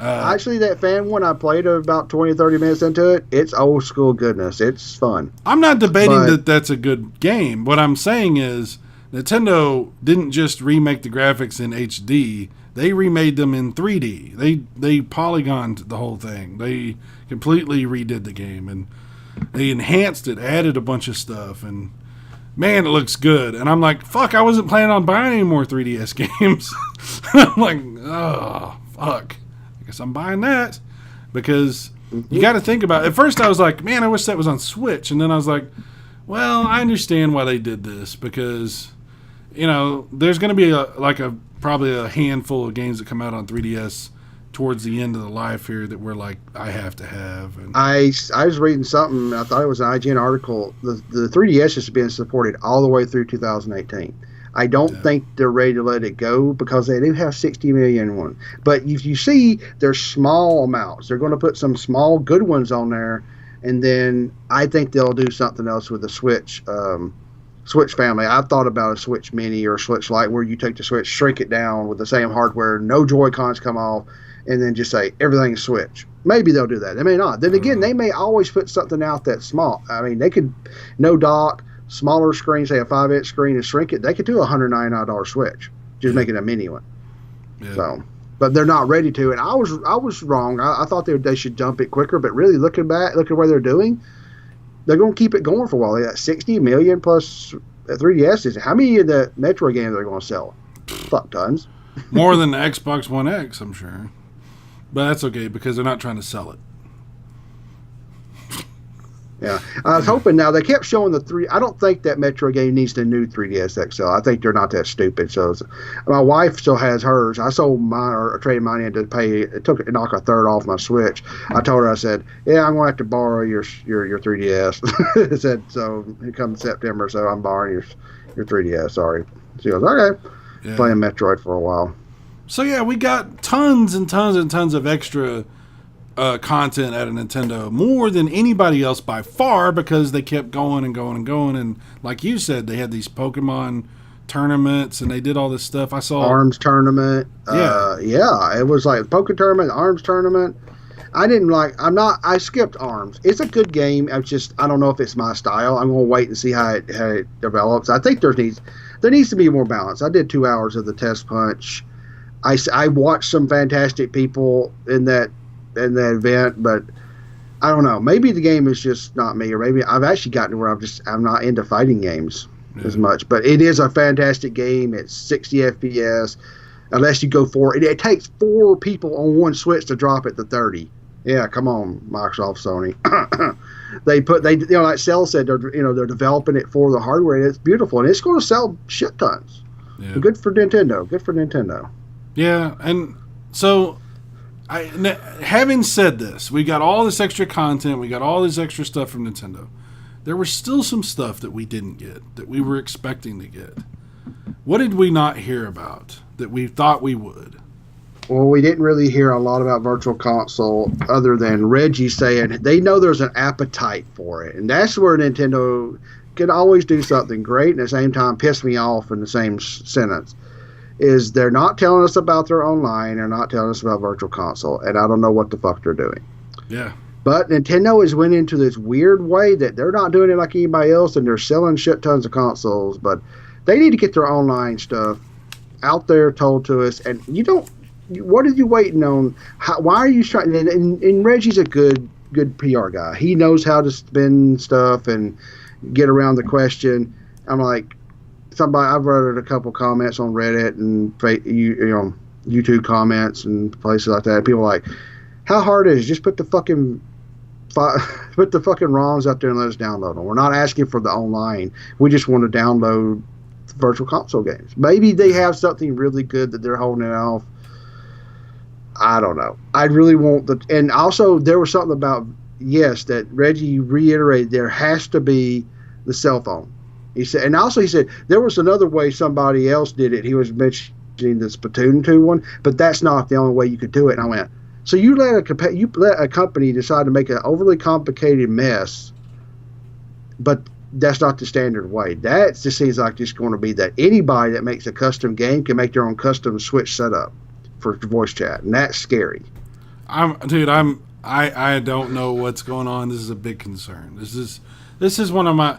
Actually, that fan one, I played about 20, 30 minutes into it. It's old school goodness. It's fun. I'm not debating that that's a good game. What I'm saying is Nintendo didn't just remake the graphics in HD. They remade them in 3D. They polygoned the whole thing. They completely redid the game, and they enhanced it, added a bunch of stuff, and man, it looks good. And I'm like, fuck, I wasn't planning on buying any more 3DS games. I'm like, oh, fuck. I guess I'm buying that. Because you got to think about it. At first I was like, man, I wish that was on Switch. And then I was like, well, I understand why they did this. Because, there's going to be probably a handful of games that come out on 3DS towards the end of the life here that we're like, I have to have. And I was reading something, I thought it was an IGN article. The 3DS has been supported all the way through 2018. I don't think they're ready to let it go because they do have 60 million one. But if you see, there's small amounts. They're going to put some small good ones on there, and then I think they'll do something else with the Switch. Switch family. I've thought about a Switch Mini or a Switch Lite where you take the Switch, shrink it down with the same hardware, no Joy-Cons come off, and then just say everything's Switch. Maybe they'll do that. They may not. Then again, they may always put something out that's small. I mean, they could no dock, smaller screen, say a 5-inch screen, and shrink it. They could do a $199 Switch, just make it a mini one. Yeah. So, but they're not ready to. And I was wrong. I thought they should dump it quicker. But really, looking back, look at what they're doing. They're going to keep it going for a while. They got 60 million plus 3DSs. How many of the Metro games are they going to sell? Fuck tons. More than the Xbox One X, I'm sure. But that's okay because they're not trying to sell it. Yeah. I was hoping now. They kept showing the 3. I don't think that Metro game needs the new 3DS XL. I think they're not that stupid. So my wife still has hers. I sold mine or traded mine in to pay. It took knock a third off my Switch. I told her, I said, yeah, I'm going to have to borrow your 3DS. I said, so it comes September, so I'm borrowing your 3DS. Sorry. She goes, okay. Yeah. Playing Metroid for a while. So yeah, we got tons and tons and tons of extra content at a Nintendo, more than anybody else by far, because they kept going and going and going. And like you said, they had these Pokemon tournaments and they did all this stuff. I saw ARMS tournament. Yeah, it was like Pokemon tournament, ARMS tournament. I skipped ARMS. It's a good game. I don't know if it's my style. I'm going to wait and see how it develops. I think there needs to be more balance. I did 2 hours of the test punch. I watched some fantastic people in that event, but I don't know. Maybe the game is just not me, or maybe I've actually gotten to where I'm not into fighting games as much. But it is a fantastic game. It's 60 FPS, unless you go for it. It takes 4 people on one Switch to drop it to 30. Yeah, come on, Microsoft, Sony. Like Cell said, they're developing it for the hardware, and it's beautiful, and it's going to sell shit tons. Yeah. Good for Nintendo. Yeah, and so. Having said this, we got all this extra content, we got all this extra stuff from Nintendo. There was still some stuff that we didn't get, that we were expecting to get. What did we not hear about that we thought we would? Well, we didn't really hear a lot about Virtual Console other than Reggie saying they know there's an appetite for it. And that's where Nintendo can always do something great and at the same time piss me off in the same sentence. Is they're not telling us about their online, they're not telling us about Virtual Console, and I don't know what the fuck they're doing. Yeah. But Nintendo has went into this weird way that they're not doing it like anybody else, and they're selling shit tons of consoles, but they need to get their online stuff out there told to us, and what are you waiting on? Why are you trying, and Reggie's a good PR guy. He knows how to spin stuff and get around the question. I'm like, I've read a couple comments on Reddit and YouTube comments and places like that. People are like, how hard is it? Just put the fucking ROMs out there and let us download them. We're not asking for the online. We just want to download Virtual Console games. Maybe they have something really good that they're holding it off. I don't know. I really want and also there was something about that Reggie reiterated. There has to be the cell phone. He said there was another way somebody else did it. He was mentioning the Splatoon 2 one, but that's not the only way you could do it. And I went, so you let a company decide to make an overly complicated mess, but that's not the standard way. That just seems like it's going to be that anybody that makes a custom game can make their own custom Switch setup for voice chat, and that's scary. I don't know what's going on. This is a big concern. This is one of my.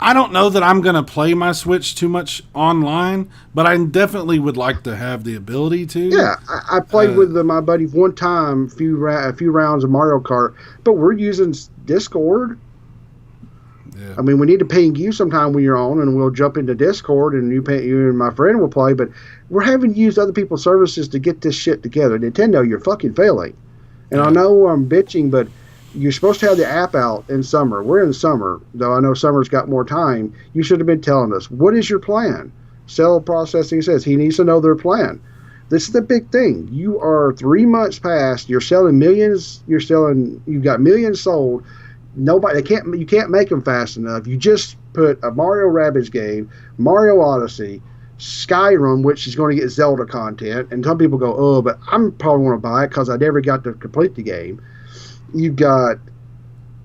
I don't know that I'm going to play my Switch too much online, but I definitely would like to have the ability to. Yeah, I played with my buddy one time, a few rounds of Mario Kart, but we're using Discord. Yeah. I mean, we need to ping you sometime when you're on, and we'll jump into Discord, and you and my friend will play, but we're having to use other people's services to get this shit together. Nintendo, you're fucking failing. And I know I'm bitching, but you're supposed to have the app out in summer. We're in summer, though I know summer's got more time. You should have been telling us, what is your plan? Cell Processing says he needs to know their plan. This is the big thing. You are 3 months past. You're selling millions. You've got millions sold. You can't make them fast enough. You just put a Mario Rabbids game, Mario Odyssey, Skyrim, which is going to get Zelda content, and some people go, oh, but I'm probably want to buy it because I never got to complete the game. You've got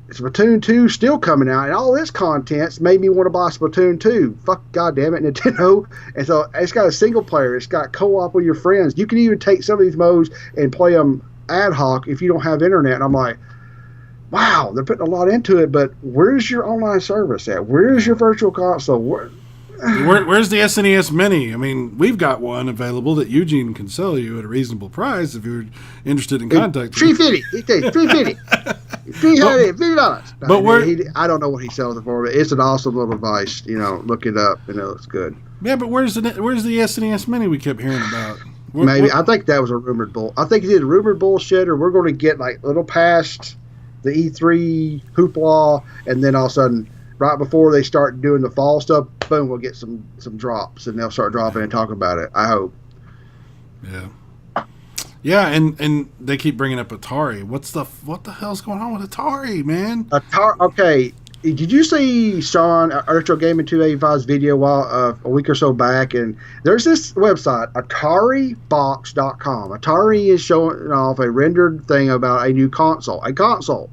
Splatoon 2 still coming out, and all this content's made me want to buy Splatoon 2. Fuck, goddamn it, Nintendo. And so it's got a single player. It's got co-op with your friends. You can even take some of these modes and play them ad hoc if you don't have internet. And I'm like, wow, they're putting a lot into it, but where's your online service at? Where's your virtual console? Where's the SNES Mini? I mean, we've got one available that Eugene can sell you at a reasonable price if you're interested in contacting. $350. $350. $350. But I don't know what he sells it for, but it's an awesome little device. Look it up, and it looks good. Yeah, but where's the SNES Mini we kept hearing about? I think that was a rumored bull. I think it's either rumored bullshit, or we're going to get like a little past the E3 hoopla, and then all of a sudden, right before they start doing the fall stuff, boom, we'll get some drops, and they'll start dropping and talk about it. I hope. Yeah, and they keep bringing up Atari. What the hell's going on with Atari, man? Atari. Okay, did you see Sean Retro Gaming 285's video a week or so back? And there's this website, AtariBox.com. Atari is showing off a rendered thing about a new console. A console.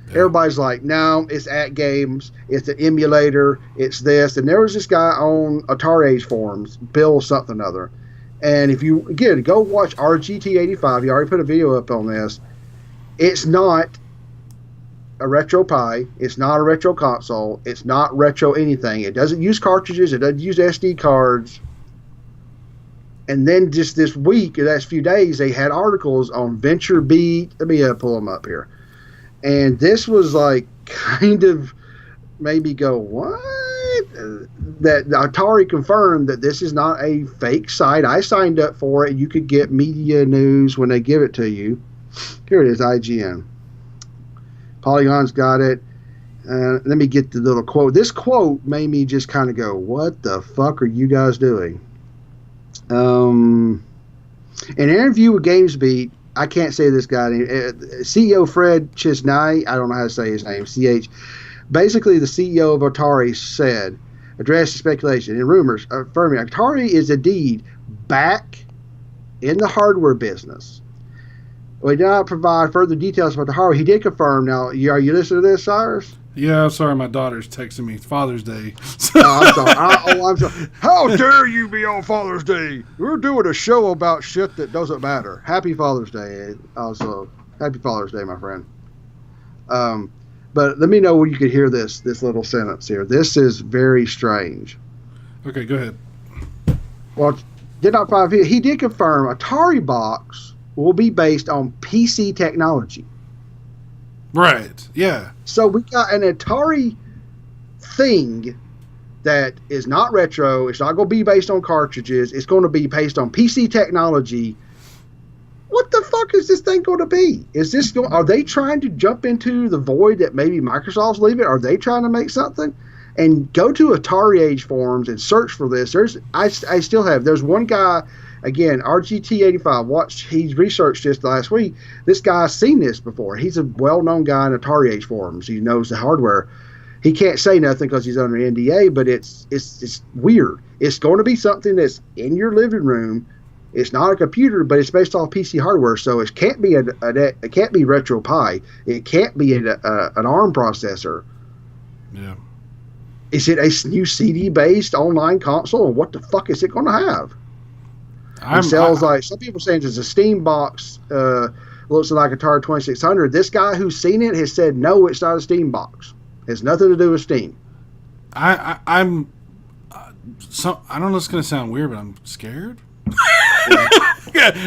Yeah. Everybody's like, no, it's at games, it's an emulator, it's this. And there was this guy on Atari Age forums, Bill something or other. And if you, again, go watch RGT85, he already put a video up on this. It's not a retro Pi, it's not a retro console, it's not retro anything. It doesn't use cartridges, it doesn't use SD cards. And then just this week, the last few days, they had articles on Venture Beat. Let me pull them up here. And this was like kind of made me go, what? That Atari confirmed that this is not a fake site. I signed up for it. You could get media news when they give it to you. Here it is, IGN. Polygon's got it. Let me get the little quote. This quote made me just kind of go, what the fuck are you guys doing? An interview with GamesBeat, I can't say this guy name. CEO Fred Chisnai, I don't know how to say his name, CH. Basically, the CEO of Atari said, addressed speculation and rumors affirming Atari is indeed back in the hardware business. We did not provide further details about the hardware. He did confirm. Now, are you listening to this, Cyrus? Yeah, I'm sorry. My daughter's texting me. It's Father's Day. I'm sorry. I'm sorry. How dare you be on Father's Day? We're doing a show about shit that doesn't matter. Happy Father's Day. Also, happy Father's Day, my friend. But let me know when you could hear this little sentence here. This is very strange. Okay, go ahead. Well, he did confirm Atari Box will be based on PC technology. Right, yeah. So we got an Atari thing that is not retro. It's not going to be based on cartridges. It's going to be based on PC technology. What the fuck is this thing going to be? Are they trying to jump into the void that maybe Microsoft's leaving? Are they trying to make something? And go to Atari Age forums and search for this. There's one guy, again, RGT85, he's researched this last week. This guy's seen this before. He's a well-known guy in Atari Age forums. He knows the hardware. He can't say nothing because he's under NDA, but it's weird. It's going to be something that's in your living room. It's not a computer, but it's based off PC hardware, so it can't be it can't be Retro Pi. It can't be an ARM processor. Yeah. Is it a new CD-based online console, and what the fuck is it going to have? Like some people saying it's a Steam box. Looks like Atari 2600. This guy who's seen it has said no, it's not a Steam box. It has nothing to do with Steam. I don't know. It's going to sound weird, but I'm scared.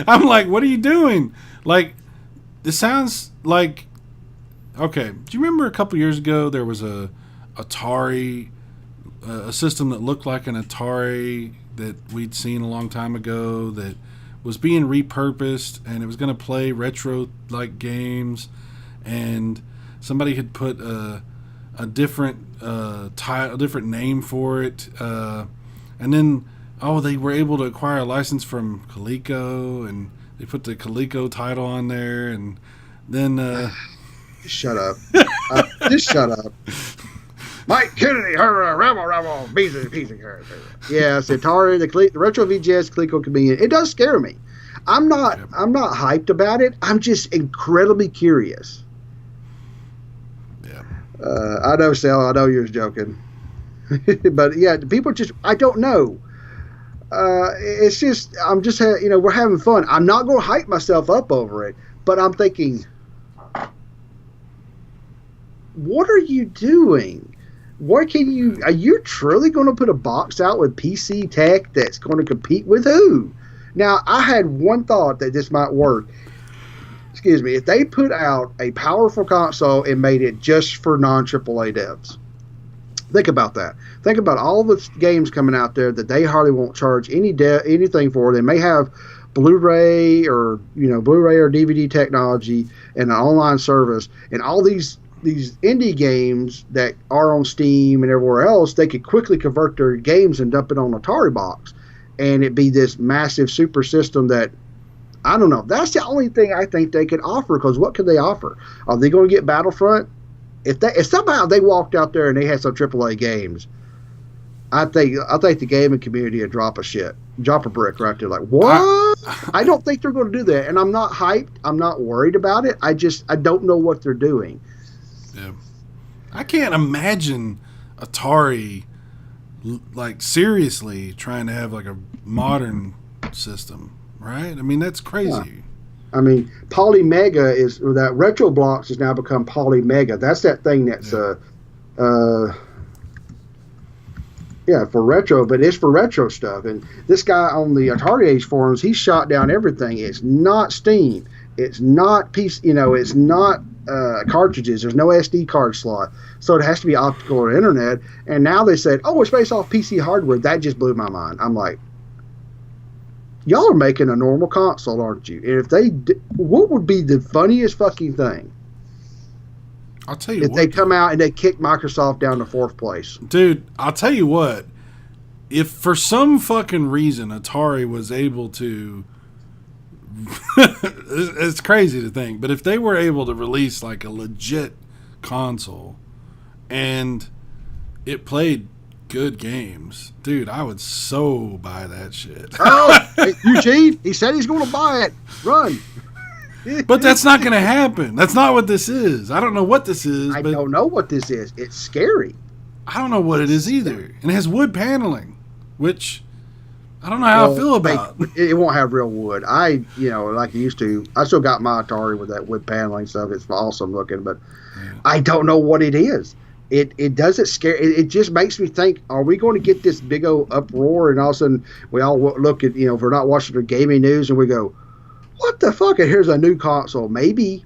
I'm like, what are you doing? Like, this sounds like. Okay, do you remember a couple years ago there was a Atari, a system that looked like an Atari that we'd seen a long time ago that was being repurposed and it was going to play retro like games, and somebody had put a different a different name for it, and then they were able to acquire a license from Coleco, and they put the Coleco title on there, and then shut up. Just shut up. Mike Kennedy, rebel, piece of character. Yes, Atari, the retro VGS Coleco convenient. It does scare me. I'm not hyped about it. I'm just incredibly curious. Yeah. I know, Sal. I know you're joking, but yeah, people just I don't know. It's just we're having fun. I'm not going to hype myself up over it, but I'm thinking, what are you doing? What are you truly going to put a box out with PC tech that's going to compete with who? Now, I had one thought that this might work. Excuse me. If they put out a powerful console and made it just for non-AAA devs. Think about that. Think about all the games coming out there that they hardly won't charge anything for. They may have Blu-ray or DVD technology and an online service, and all these indie games that are on Steam and everywhere else, they could quickly convert their games and dump it on Atari box, and it'd be this massive super system that I don't know. That's the only thing I think they could offer, because what could they offer? Are they going to get Battlefront? If somehow they walked out there and they had some AAA games, I think the gaming community would drop a brick right there. Like, what? I don't think they're going to do that, and I'm not hyped. I'm not worried about it. I don't know what they're doing. Yeah, I can't imagine Atari like seriously trying to have like a modern system, right? I mean, that's crazy. Yeah. I mean, Polymega that Retro Blocks has now become Polymega. That's that thing that's for retro, but it's for retro stuff. And this guy on the Atari Age forums, he shot down everything. It's not Steam. It's not it's not cartridges. There's no SD card slot. So it has to be optical or internet. And now they said, oh, it's based off PC hardware. That just blew my mind. I'm like, y'all are making a normal console, aren't you? And if what would be the funniest fucking thing? I'll tell you if they come out and they kick Microsoft down to 4th place. Dude, I'll tell you what. If for some fucking reason Atari was able to it's crazy to think, but if they were able to release like a legit console and it played good games, dude, I would so buy that shit. Oh, hey, Eugene, he said he's going to buy it. Run. But that's not going to happen. That's not what this is. I don't know what this is. I don't know what this is. It's scary. I don't know what it is either. And it has wood paneling, which I don't know how I feel about. It won't have real wood. Like it used to. I still got my Atari with that wood paneling stuff. It's awesome looking, but I don't know what it is. It doesn't scare. It just makes me think: are we going to get this big old uproar, and all of a sudden we all look at if we're not watching the gaming news, and we go, "What the fuck?" And here's a new console, maybe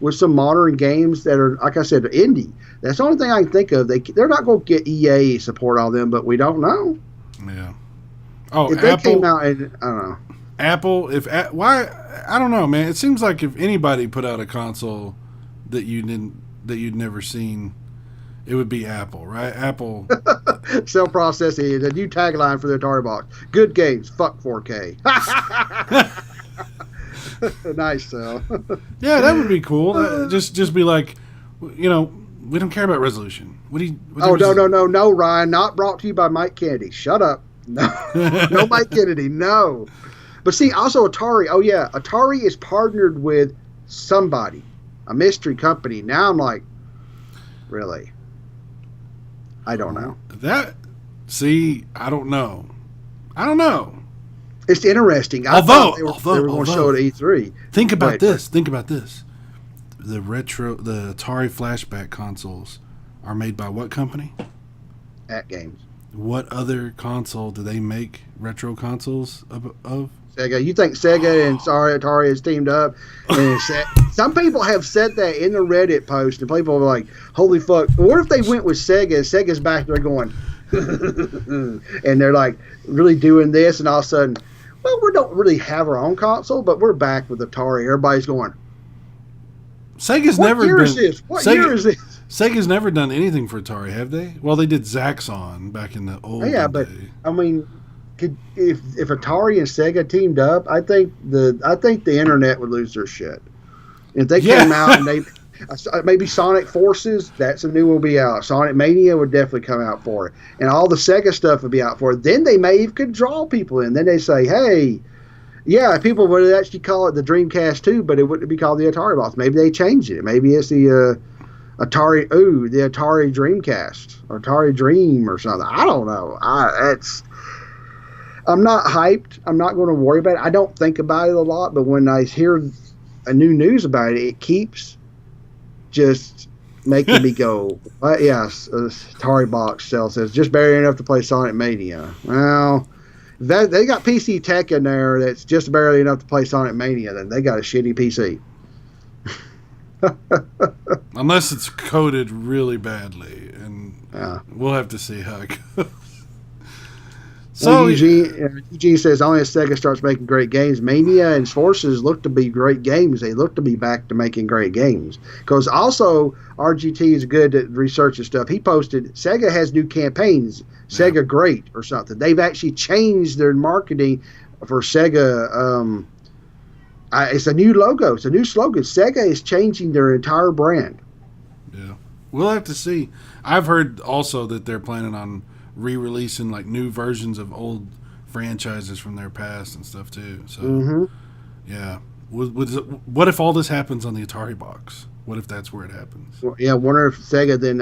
with some modern games that are, like I said, indie. That's the only thing I can think of. They're not going to get EA support on them, but we don't know. Yeah. Oh, if Apple came out, and I don't know. Apple, why? I don't know, man. It seems like if anybody put out a console that you'd never seen, it would be Apple, right? Apple. Cell processing, the new tagline for the Atari box. Good games, fuck 4K. Nice, Cell. Yeah, that would be cool. Just be like, we don't care about resolution. No, Ryan. Not brought to you by Mike Kennedy. Shut up. No Mike Kennedy, no. But see, also Atari, Atari is partnered with somebody, a mystery company. Now I'm like, really? I don't know. I don't know. It's interesting. Although they were going to show it at E3. Think about this. The Atari flashback consoles are made by what company? At Games. What other console do they make retro consoles of? Sega. You think Sega and Atari has teamed up? And some people have said that in the Reddit post, and people are like, "Holy fuck!" What if they went with Sega? Sega's back there going, and they're like really doing this, and all of a sudden, well, we don't really have our own console, but we're back with Atari. Everybody's going. Sega's what never year been. Is this? What year is this? Sega's never done anything for Atari, have they? Well, they did Zaxxon back in the old day. I mean, if Atari and Sega teamed up, I think the internet would lose their shit. If they came out and Maybe Sonic Forces, that's a new one will be out. Sonic Mania would definitely come out for it. And all the Sega stuff would be out for it. Then they may even could draw people in. Then they say, hey, yeah, people would actually call it the Dreamcast 2, but it wouldn't be called the Atari box. Maybe they changed it. Maybe it's the the Atari Dreamcast or Atari Dream or something. I don't know. I'm not hyped. I'm not going to worry about it. I don't think about it a lot, but when I hear a new news about it, it keeps just making me go, yes, Atari box cell says just barely enough to play Sonic Mania. Well, they got PC tech in there that's just barely enough to play Sonic Mania, then they got a shitty PC. Unless it's coded really badly, and we'll have to see how it goes. So Eugene says only as Sega starts making great games, Mania and Forces look to be great games. They look to be back to making great games. Because also RGT is good at researching stuff. He posted Sega has new campaigns, Sega Great or something. They've actually changed their marketing for Sega. It's a new logo. It's a new slogan. Sega is changing their entire brand. Yeah, we'll have to see. I've heard also that they're planning on re-releasing like new versions of old franchises from their past and stuff too. So, yeah. What if all this happens on the Atari box? What if that's where it happens? Well, yeah, wonder if Sega then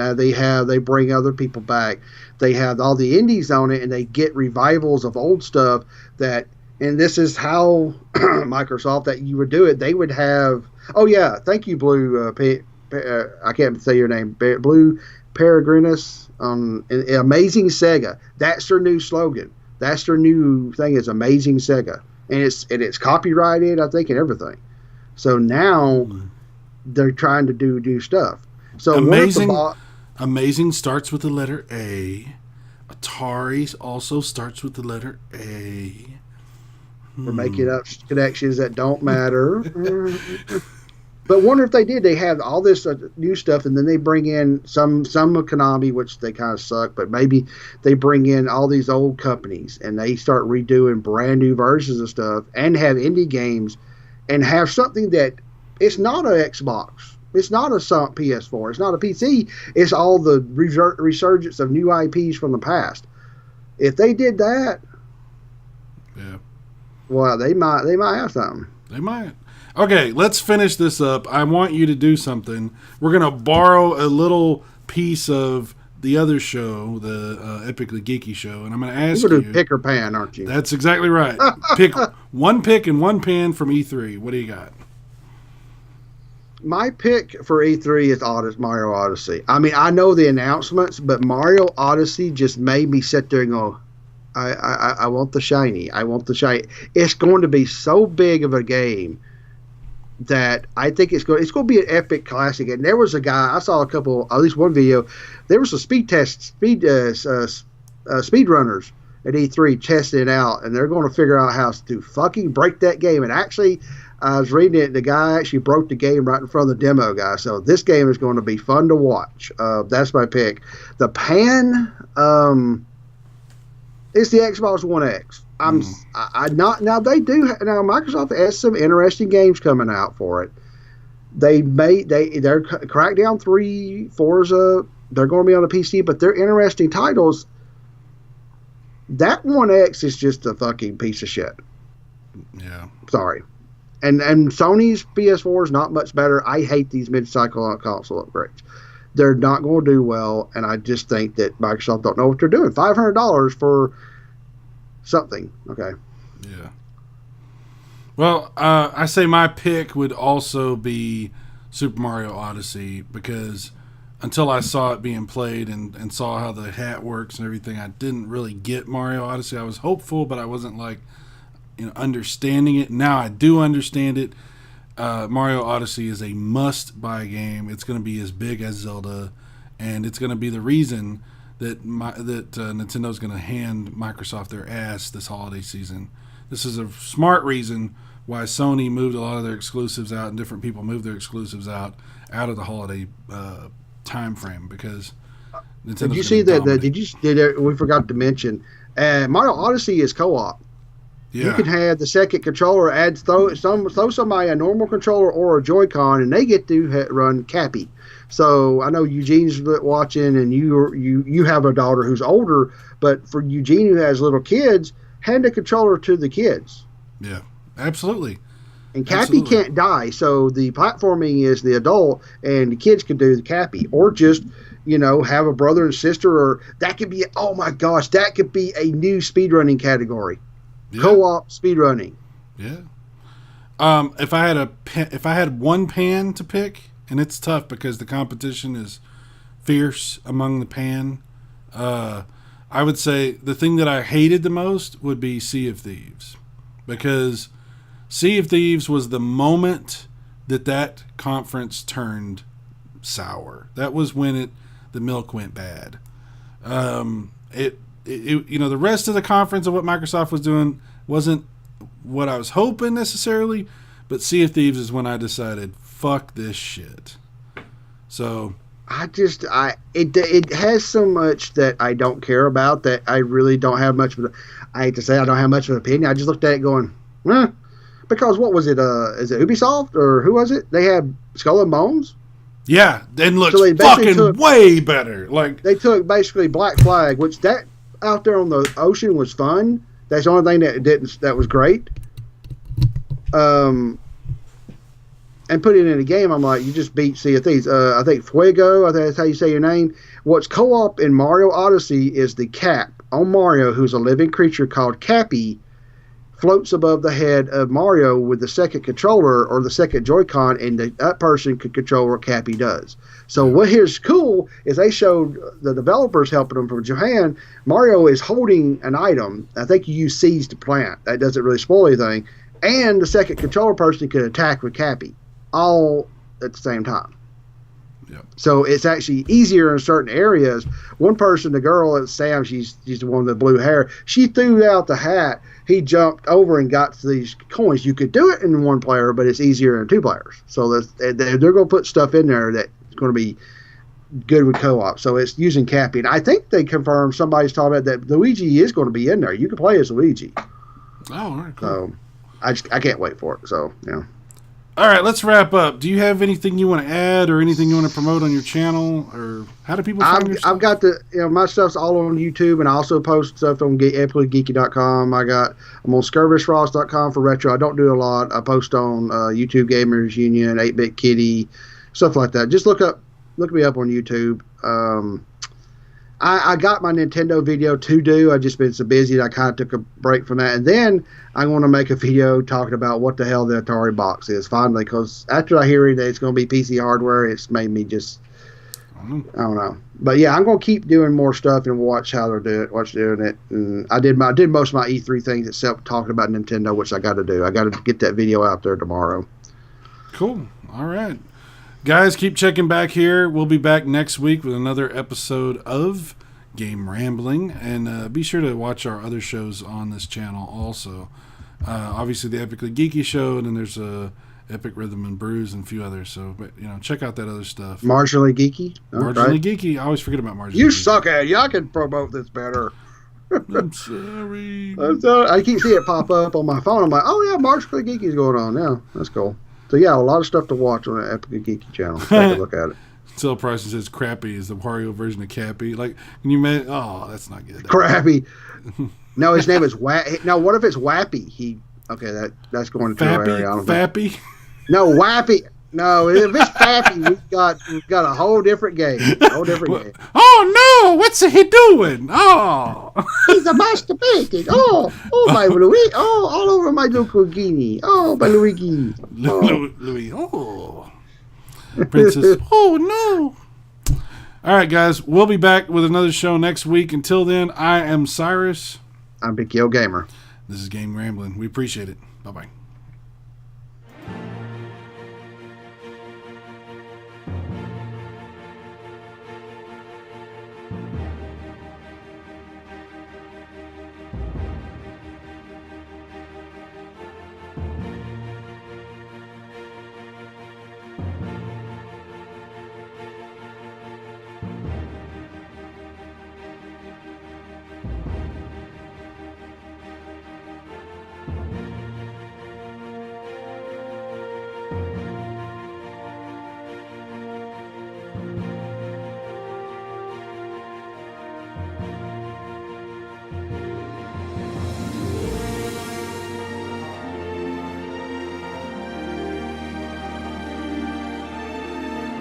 they bring other people back. They have all the indies on it, and they get revivals of old stuff that. And this is how Microsoft that you would do it. They would have. Oh yeah, thank you, Blue. I can't say your name. Blue Peregrinus. Amazing Sega. That's their new slogan. That's their new thing. Is Amazing Sega, and it's copyrighted, I think, and everything. So now they're trying to do new stuff. So Amazing starts with the letter A. Atari also starts with the letter A. We're making up connections that don't matter. But wonder if they did. They have all this new stuff, and then they bring in some of Konami, which they kind of suck, but maybe they bring in all these old companies, and they start redoing brand new versions of stuff, and have indie games, and have something that it's not an Xbox. It's not a PS4. It's not a PC. It's all the resurgence of new IPs from the past. If they did that, yeah. Well, they might have something. They might. Okay, let's finish this up. I want you to do something. We're going to borrow a little piece of the other show, the Epically Geeky show, and I'm going to ask you. You're going to pick or pan, aren't you? That's exactly right. Pick one pick and one pan from E3. What do you got? My pick for E3 is Mario Odyssey. I mean, I know the announcements, but Mario Odyssey just made me sit there and go, I want the shiny. I want the shiny. It's going to be so big of a game that I think it's going to be an epic classic. And there was a guy, I saw at least one video. There was a speed runners at E3 testing it out, and they're going to figure out how to fucking break that game. And actually, I was reading it. The guy actually broke the game right in front of the demo guy. So this game is going to be fun to watch. That's my pick. The pan. It's the Xbox One X. Microsoft has some interesting games coming out for it. They're Crackdown 3, Forza. They're going to be on the PC, but they're interesting titles. That One X is just a fucking piece of shit. Yeah. Sorry. And Sony's PS4 is not much better. I hate these mid-cycle console upgrades. They're not going to do well, and I just think that Microsoft don't know what they're doing. $500 for something. Okay. Yeah. Well, I say my pick would also be Super Mario Odyssey, because until I saw it being played and saw how the hat works and everything, I didn't really get Mario Odyssey. I was hopeful, but I wasn't understanding it. Now I do understand it. Mario Odyssey is a must-buy game. It's going to be as big as Zelda, and it's going to be the reason that Nintendo's going to hand Microsoft their ass this holiday season. This is a smart reason why Sony moved a lot of their exclusives out, and different people moved their exclusives out of the holiday time frame, because Nintendo's did you see that? We forgot to mention Mario Odyssey is co-op. You can have the second controller throw somebody a normal controller or a Joy-Con, and they get to run Cappy. So I know Eugene's watching, and you have a daughter who's older, but for Eugene who has little kids, hand a controller to the kids. Yeah, absolutely. And Cappy can't die, so the platforming is the adult, and the kids can do the Cappy, or just have a brother and sister, or that could be. Oh my gosh, that could be a new speedrunning category. Yeah. Co-op speedrunning. Yeah. If I had one pan to pick, and it's tough because the competition is fierce among the pan, I would say the thing that I hated the most would be Sea of Thieves, because Sea of Thieves was the moment that conference turned sour. That was when the milk went bad. The rest of the conference of what Microsoft was doing wasn't what I was hoping necessarily, but Sea of Thieves is when I decided, fuck this shit. So it has so much that I don't care about, that I really don't have much of I hate to say I don't have much of an opinion. I just looked at it going, because what was it? Is it Ubisoft or who was it? They had Skull and Bones. Yeah, and looks fucking way better. Like they took basically Black Flag, which that out there on the ocean was fun. That's the only thing that was great. And put it in a game. I'm like, you just beat Sea of Thieves. I think Fuego, I think that's how you say your name. What's co-op in Mario Odyssey is the cap on Mario, who's a living creature called Cappy, floats above the head of Mario with the second controller or the second Joy-Con, and that person could control what Cappy does. So what here's cool is they showed the developers helping them from Japan. Mario is holding an item. I think you use C's to plant. That doesn't really spoil anything. And the second controller person could attack with Cappy, all at the same time. Yep. So it's actually easier in certain areas. One person, the girl at Sam, she's the one with the blue hair. She threw out the hat. He jumped over and got to these coins. You could do it in one player, but it's easier in two players. So they're going to put stuff in there that's going to be good with co-op. So it's using Cappy. And I think they confirmed, somebody's talking about that Luigi is going to be in there. You can play as Luigi. Oh, all right, cool. So I can't wait for it. So, yeah. All right, let's wrap up. Do you have anything you want to add or anything you want to promote on your channel, or how do people find your stuff? I've got my stuff's all on YouTube, and I also post stuff on epicallygeeky.com. I'm on skirmishross.com for retro. I don't do a lot. I post on YouTube Gamers Union, 8-Bit Kitty, stuff like that. Just look me up on YouTube. I got my Nintendo video to do. I've just been so busy that I kind of took a break from that. And then I'm going to make a video talking about what the hell the Atari box is finally, because after I hear that it's going to be PC hardware, it's made me just, I don't know. But yeah, I'm going to keep doing more stuff and watch how they're doing it. And I did most of my E3 things except talking about Nintendo, which I got to do. I got to get that video out there tomorrow. Cool. All right. Guys, keep checking back here. We'll be back next week with another episode of Game Rambling. And be sure to watch our other shows on this channel also. Obviously, the Epically Geeky show, and then there's Epic Rhythm and Brews and a few others. So, check out that other stuff. Marginally Geeky? Marginally Geeky. I always forget about Marginally You Geeky. suck at it. I can promote this better. I'm sorry. I keep seeing it pop up on my phone. I'm like, oh, yeah, Marginally Geeky's going on. Yeah, that's cool. So, yeah, a lot of stuff to watch on the Epic Geeky channel. Take a look at it. Sale Price says Crappy is the Wario version of Cappy. Like, when you met, that's not good. Crappy. No, his name is No, what if it's Wappy? Okay, that's going to Fappy? area. I don't Fappy? Think. No, Wappy. No, if it's Fappy, we've got a whole different game. Game. Oh no! What's he doing? Oh, he's a masturbating. Oh, my Luigi. Oh, all over my Lucogini. Oh, my Luigi. Oh. Louis. Oh, Princess. Oh no! All right, guys, we'll be back with another show next week. Until then, I am Cyrus. I'm Big Kill Gamer. This is Game Rambling. We appreciate it. Bye bye.